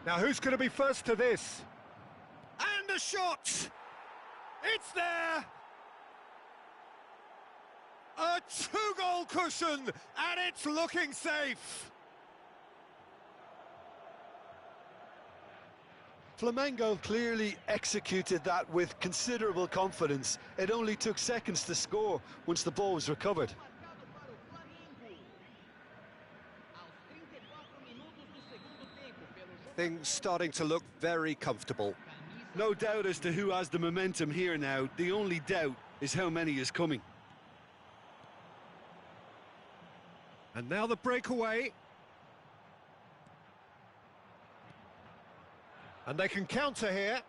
Now who's going to be first to this? And a shot! It's there! A 2-goal cushion, and it's looking safe! Flamengo clearly executed that with considerable confidence. It only took seconds to score once the ball was recovered. Things starting to look very comfortable. No doubt as to who has the momentum here now. The only doubt is how many is coming. And now the breakaway. And they can counter here.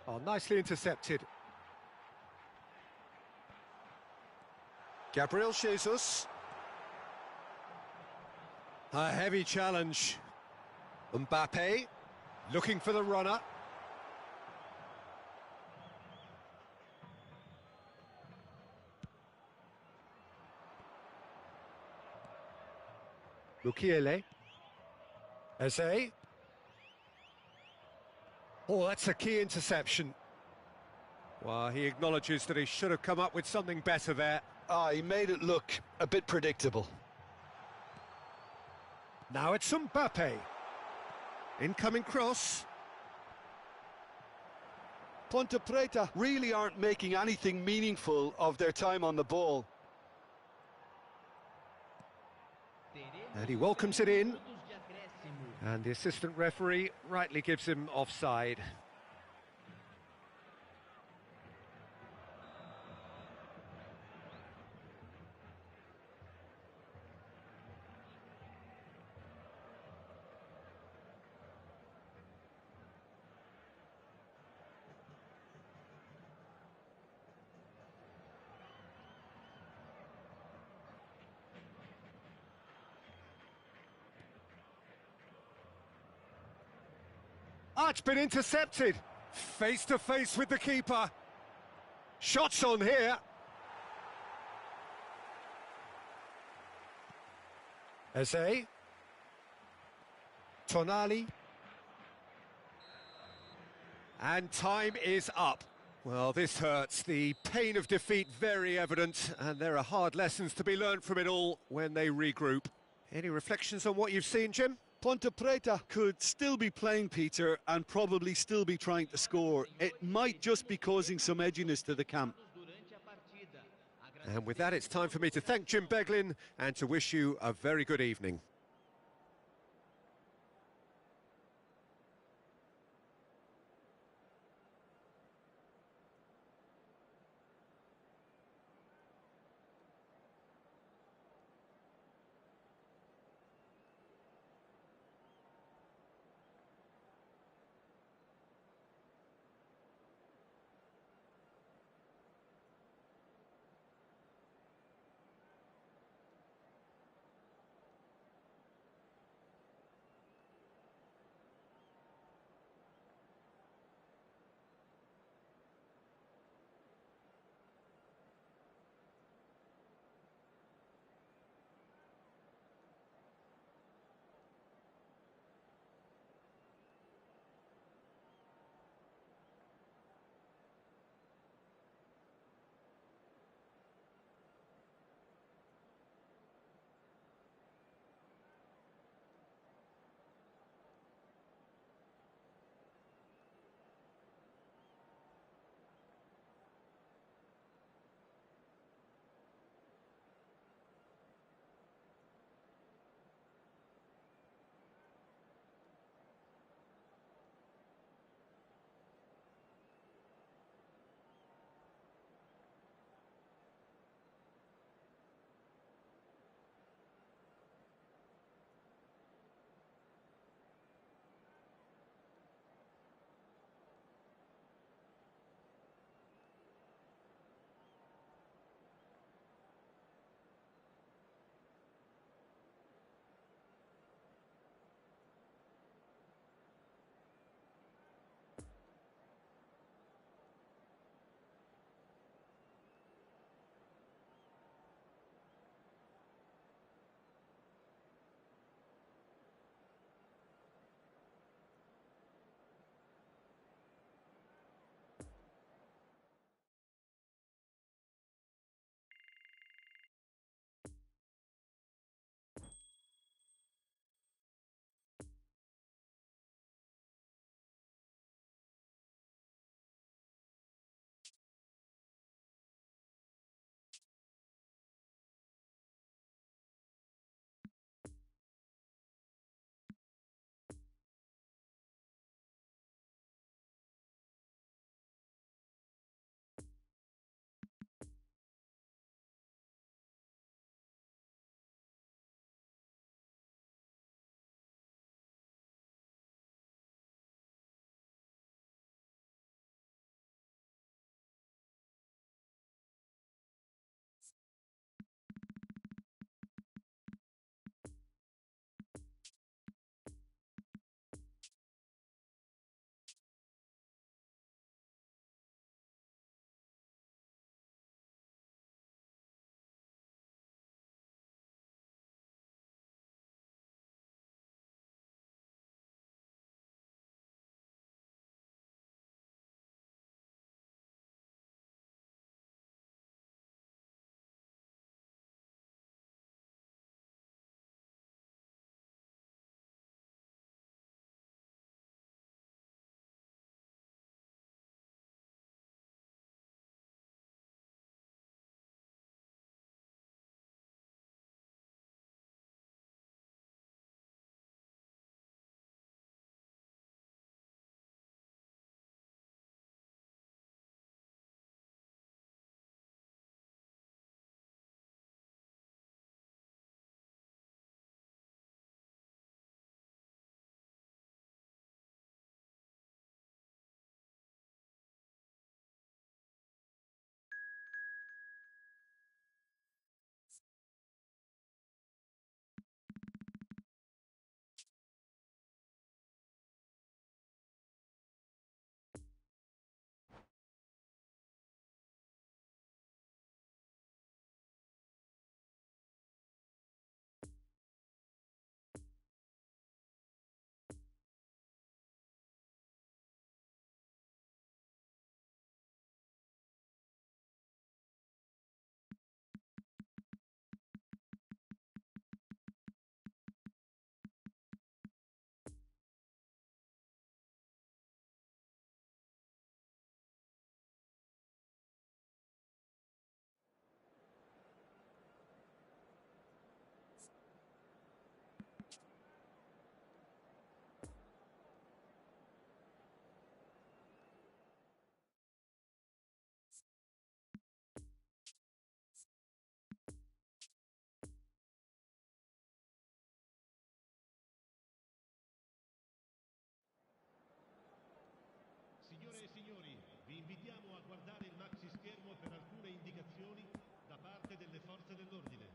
Oh, nicely intercepted. Gabriel Jesus. A heavy challenge. Mbappe looking for the runner. Mukiele. Eze. Oh, that's a key interception. Well, he acknowledges that he should have come up with something better there. He made it look a bit predictable. Now it's Mbappe. Incoming cross. Ponte Preta really aren't making anything meaningful of their time on the ball. And he welcomes it in. And the assistant referee rightly gives him offside. Ah, it's been intercepted. Face to face with the keeper. Shots on here. Eze. Tonali. And time is up. Well, this hurts. The pain of defeat very evident, and there are hard lessons to be learned from it all when they regroup. Any reflections on what you've seen, Jim? Ponte Preta could still be playing, Peter, and probably still be trying to score. It might just be causing some edginess to the camp. And with that, it's time for me to thank Jim Beglin and to wish you a very good evening. per alcune indicazioni da parte delle forze dell'ordine.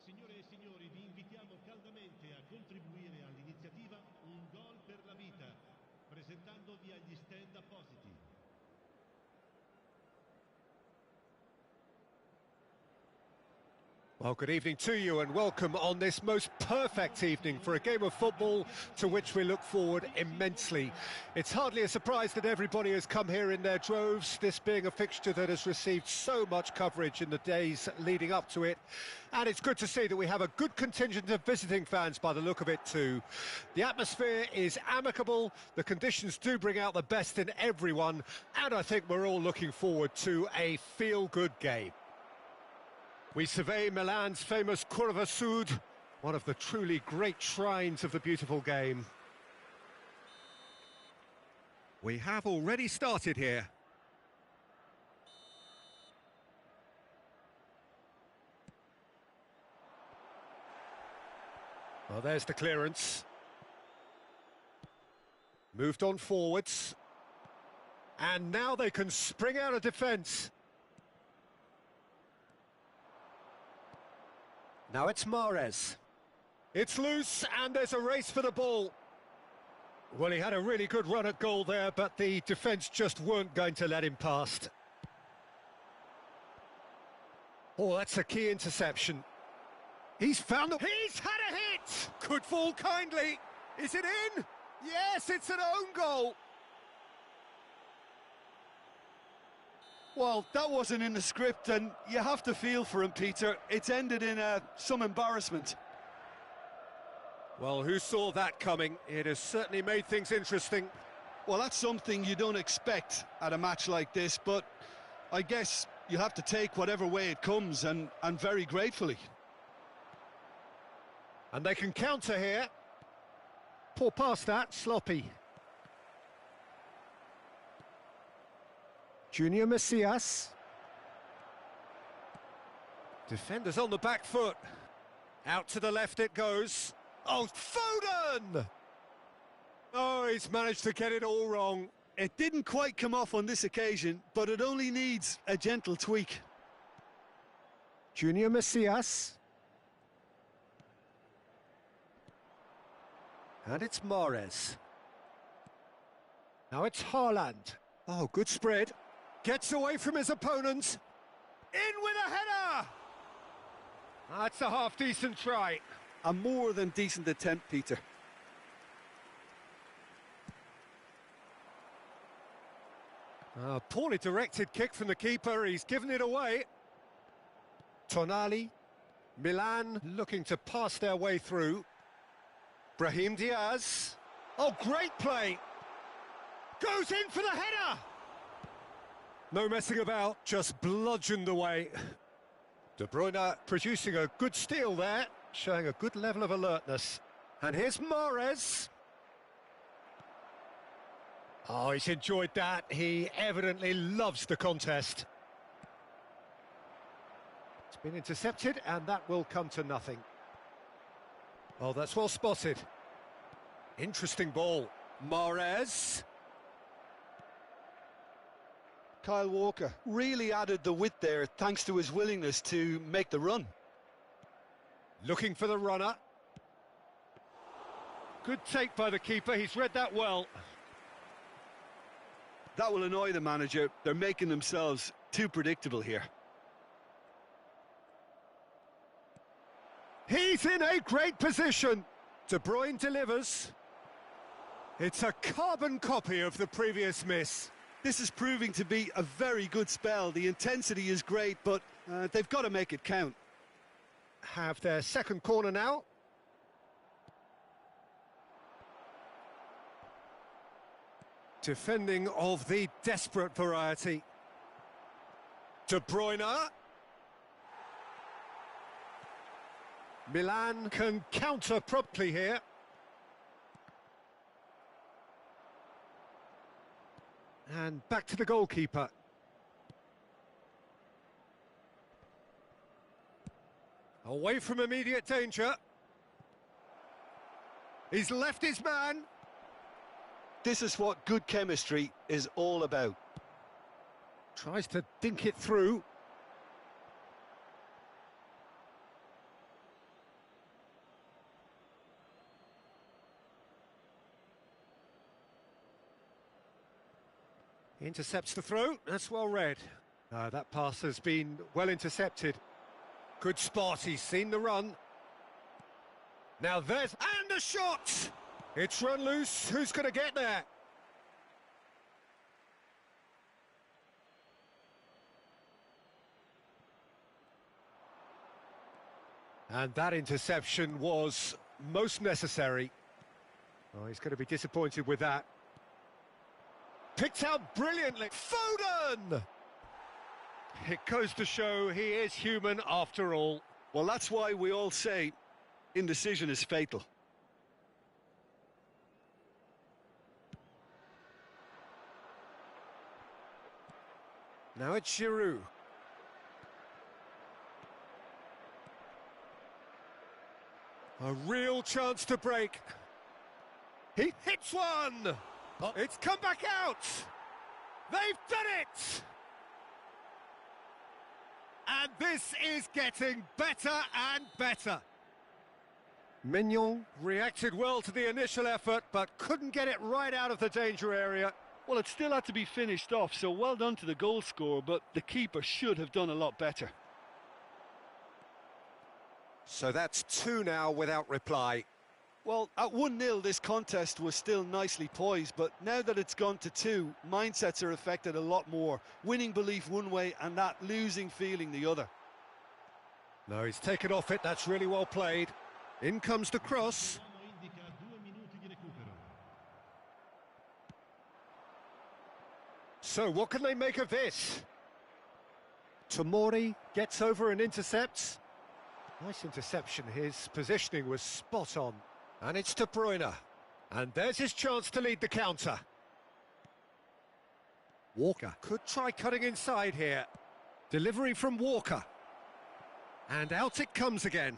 Signore e signori, vi invitiamo caldamente a contribuire all'iniziativa Un Gol per la Vita, presentandovi agli stand appositi. Well, good evening to you and welcome on this most perfect evening for a game of football to which we look forward immensely. It's hardly a surprise that everybody has come here in their droves, this being a fixture that has received so much coverage in the days leading up to it. And it's good to see that we have a good contingent of visiting fans by the look of it too. The atmosphere is amicable, the conditions do bring out the best in everyone, and I think we're all looking forward to a feel-good game. We survey Milan's famous Curva Sud, one of the truly great shrines of the beautiful game. We have already started here. Well, there's the clearance. Moved on forwards. And now they can spring out of defence. Now it's Mahrez. It's loose and there's a race for the ball. Well, he had a really good run at goal there, but the defence just weren't going to let him past. Oh, that's a key interception. He's found the... He's had a hit! Could fall kindly. Is it in? Yes, it's an own goal. Well, that wasn't in the script, and you have to feel for him, Peter. It's ended in some embarrassment. Well, who saw that coming? It has certainly made things interesting. Well, that's something you don't expect at a match like this, but I guess you have to take whatever way it comes, and very gratefully. And they can counter here. Poor pass that, sloppy. Junior Messias. Defenders on the back foot. Out to the left it goes. Oh, Foden! Oh, he's managed to get it all wrong. It didn't quite come off on this occasion, but it only needs a gentle tweak. Junior Messias. And it's Mahrez. Now it's Haaland. Oh, good spread. Gets away from his opponents. In with a header! That's a half-decent try. A more than decent attempt, Peter. Poorly directed kick from the keeper. He's given it away. Tonali. Milan looking to pass their way through. Brahim Diaz. Oh, great play. Goes in for the header. No messing about, just bludgeoned away. De Bruyne producing a good steal there, showing a good level of alertness. And here's Mahrez. Oh, he's enjoyed that. He evidently loves the contest. It's been intercepted, and that will come to nothing. Oh, that's well spotted. Interesting ball. Mahrez. Kyle Walker really added the width there thanks to his willingness to make the run. Looking for the runner. Good take by the keeper, he's read that well. That will annoy the manager. They're making themselves too predictable here. He's in a great position. De Bruyne delivers. It's a carbon copy of the previous miss. This is proving to be a very good spell. The intensity is great, but they've got to make it count. Have their second corner now. Defending of the desperate variety. De Bruyne. Milan can counter promptly here. And back to the goalkeeper. Away from immediate danger. He's left his man. This is what good chemistry is all about. Tries to dink it through. Intercepts the throw, that's well read. That pass has been well intercepted. Good spot, he's seen the run. Now there's, and a shot! It's run loose, who's going to get there? And that interception was most necessary. Oh, he's going to be disappointed with that. Picked out brilliantly. Foden! It goes to show he is human after all. Well, that's why we all say indecision is fatal. Now it's Giroud. A real chance to break. He hits one! Oh, it's come back out! They've done it! And this is getting better and better. Mignon reacted well to the initial effort, but couldn't get it right out of the danger area. Well, it still had to be finished off, so well done to the goal scorer, but the keeper should have done a lot better. So that's 2 now without reply. Well, at 1-0, this contest was still nicely poised, but now that it's gone to 2, mindsets are affected a lot more. Winning belief one way and that losing feeling the other. No, he's taken off it, that's really well played. In comes the cross. So what can they make of this? Tomori gets over and intercepts. Nice interception, his positioning was spot on. And it's De Bruyne. And there's his chance to lead the counter. Walker could try cutting inside here. Delivery from Walker. And out it comes again.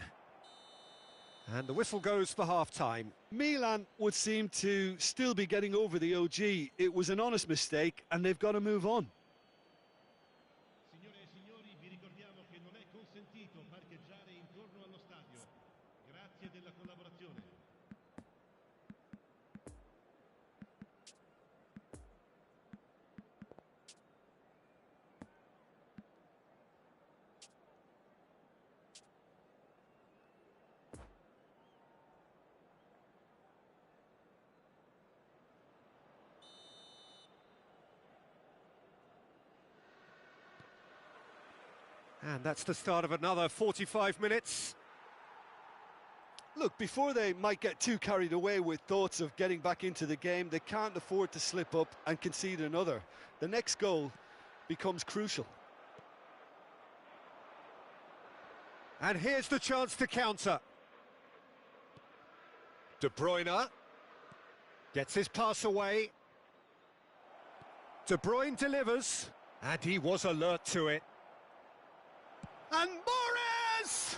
And the whistle goes for half-time. Milan would seem to still be getting over the OG. It was an honest mistake, and they've got to move on. Signore e signori, vi ricordiamo che non è consentito parcheggiare intorno allo stadio. Grazie della collaborazione. And that's the start of another 45 minutes. Look, before they might get too carried away with thoughts of getting back into the game, they can't afford to slip up and concede another. The next goal becomes crucial. And here's the chance to counter. De Bruyne gets his pass away. De Bruyne delivers, and he was alert to it. And Mahrez!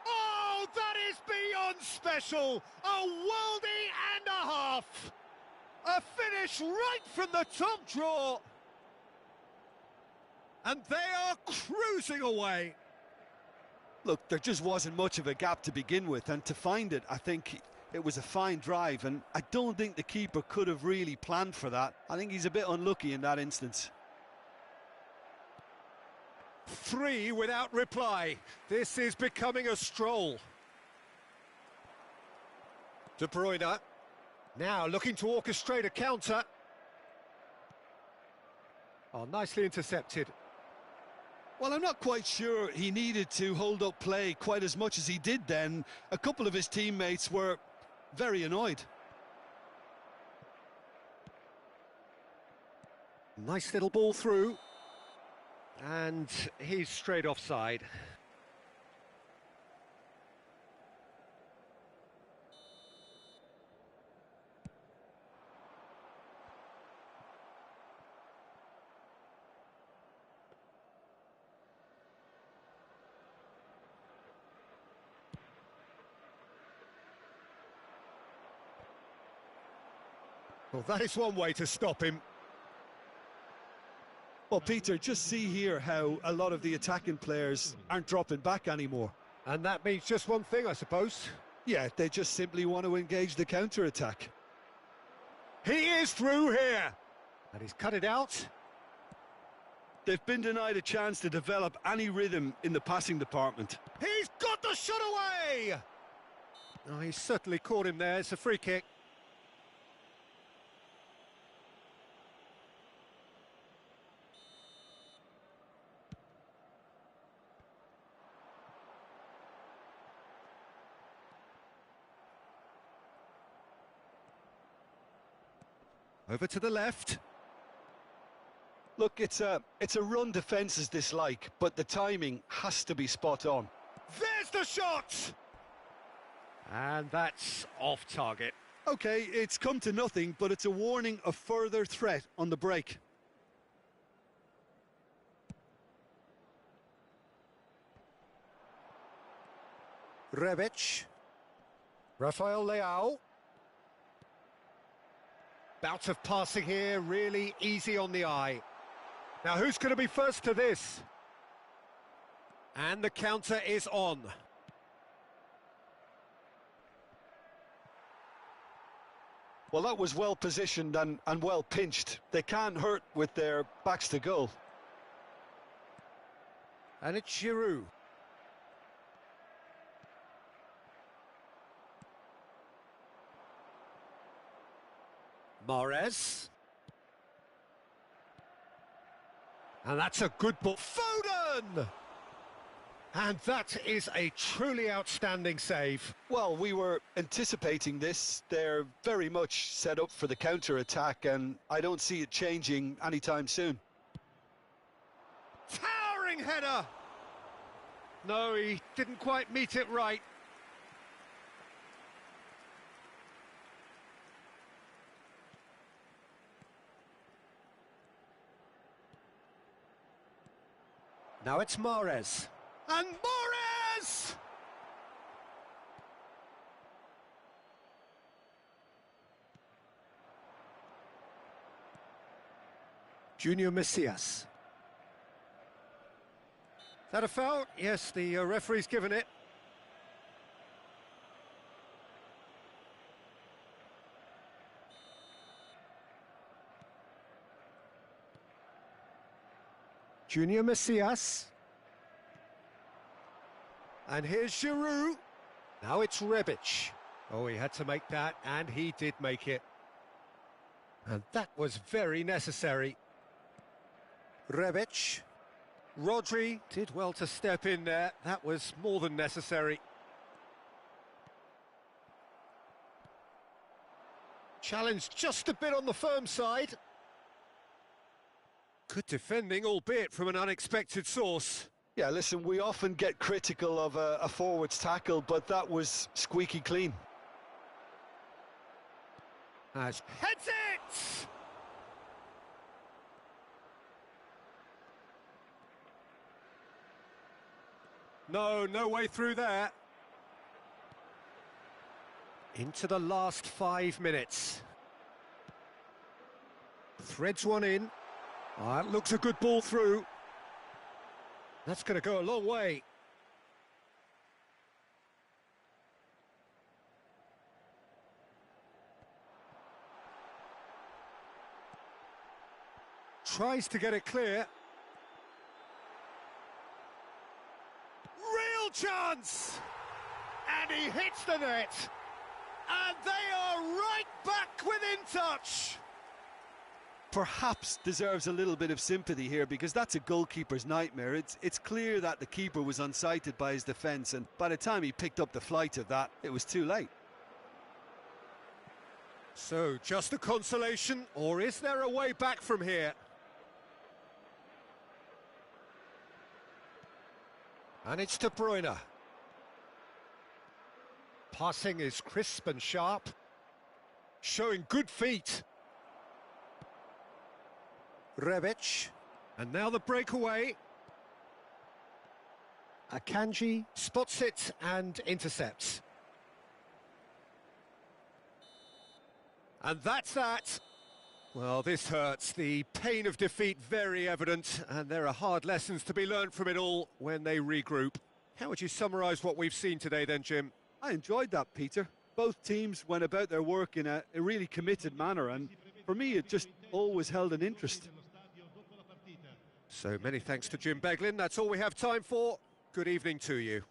Oh, that is beyond special! A worldie and a half! A finish right from the top drawer! And they are cruising away. Look, there just wasn't much of a gap to begin with, and to find it, I think it was a fine drive, and I don't think the keeper could have really planned for that. I think he's a bit unlucky in that instance. 3 without reply. This is becoming a stroll. De Bruyne now looking to orchestrate a counter. Oh, nicely intercepted. Well, I'm not quite sure he needed to hold up play quite as much as he did then. A couple of his teammates were very annoyed. Nice little ball through. And he's straight offside. Well, that is one way to stop him. Well, Peter, just see here how a lot of the attacking players aren't dropping back anymore. And that means just one thing, I suppose. Yeah, they just simply want to engage the counter-attack. He is through here. And he's cut it out. They've been denied a chance to develop any rhythm in the passing department. He's got the shot away! Oh, he's certainly caught him there. It's a free kick. Over to the left. Look, it's a run defence's dislike, but the timing has to be spot on. There's the shot! And that's off target. Okay, it's come to nothing, but it's a warning of further threat on the break. Rebic. Rafael Leao. Bout of passing here, really easy on the eye. Now who's going to be first to this? And the counter is on. Well, that was well positioned and well pinched. They can't hurt with their backs to goal. And it's Giroud. Mahrez. And that's a good ball. Foden! And that is a truly outstanding save. Well, we were anticipating this. They're very much set up for the counter-attack, and I don't see it changing anytime soon. Towering header! No, he didn't quite meet it right. Now it's Mahrez. And Mahrez! Junior Messias. Is that a foul? Yes, the referee's given it. Junior Messias. And here's Giroud. Now it's Rebic. Oh, he had to make that, and he did make it. And that was very necessary. Rebic. Rodri did well to step in there. That was more than necessary. Challenged just a bit on the firm side. Good defending, albeit from an unexpected source. Yeah, listen, we often get critical of a forward's tackle, but that was squeaky clean. As heads it! No way through there. Into the last 5 minutes. Threads one in. That looks a good ball through. That's going to go a long way. Tries to get it clear. Real chance! And he hits the net. And they are right back within touch. Perhaps deserves a little bit of sympathy here, because that's a goalkeeper's nightmare. It's clear that the keeper was unsighted by his defence, and by the time he picked up the flight of that, it was too late. So, just a consolation, or is there a way back from here? And it's De Bruyne. Passing is crisp and sharp, showing good feet. Rebic, and now the breakaway. Akanji spots it and intercepts. And that's that. Well, this hurts. The pain of defeat very evident, and there are hard lessons to be learned from it all when they regroup. How would you summarise what we've seen today then, Jim? I enjoyed that, Peter. Both teams went about their work in a really committed manner, and for me it just always held an interest. So many thanks to Jim Beglin. That's all we have time for. Good evening to you.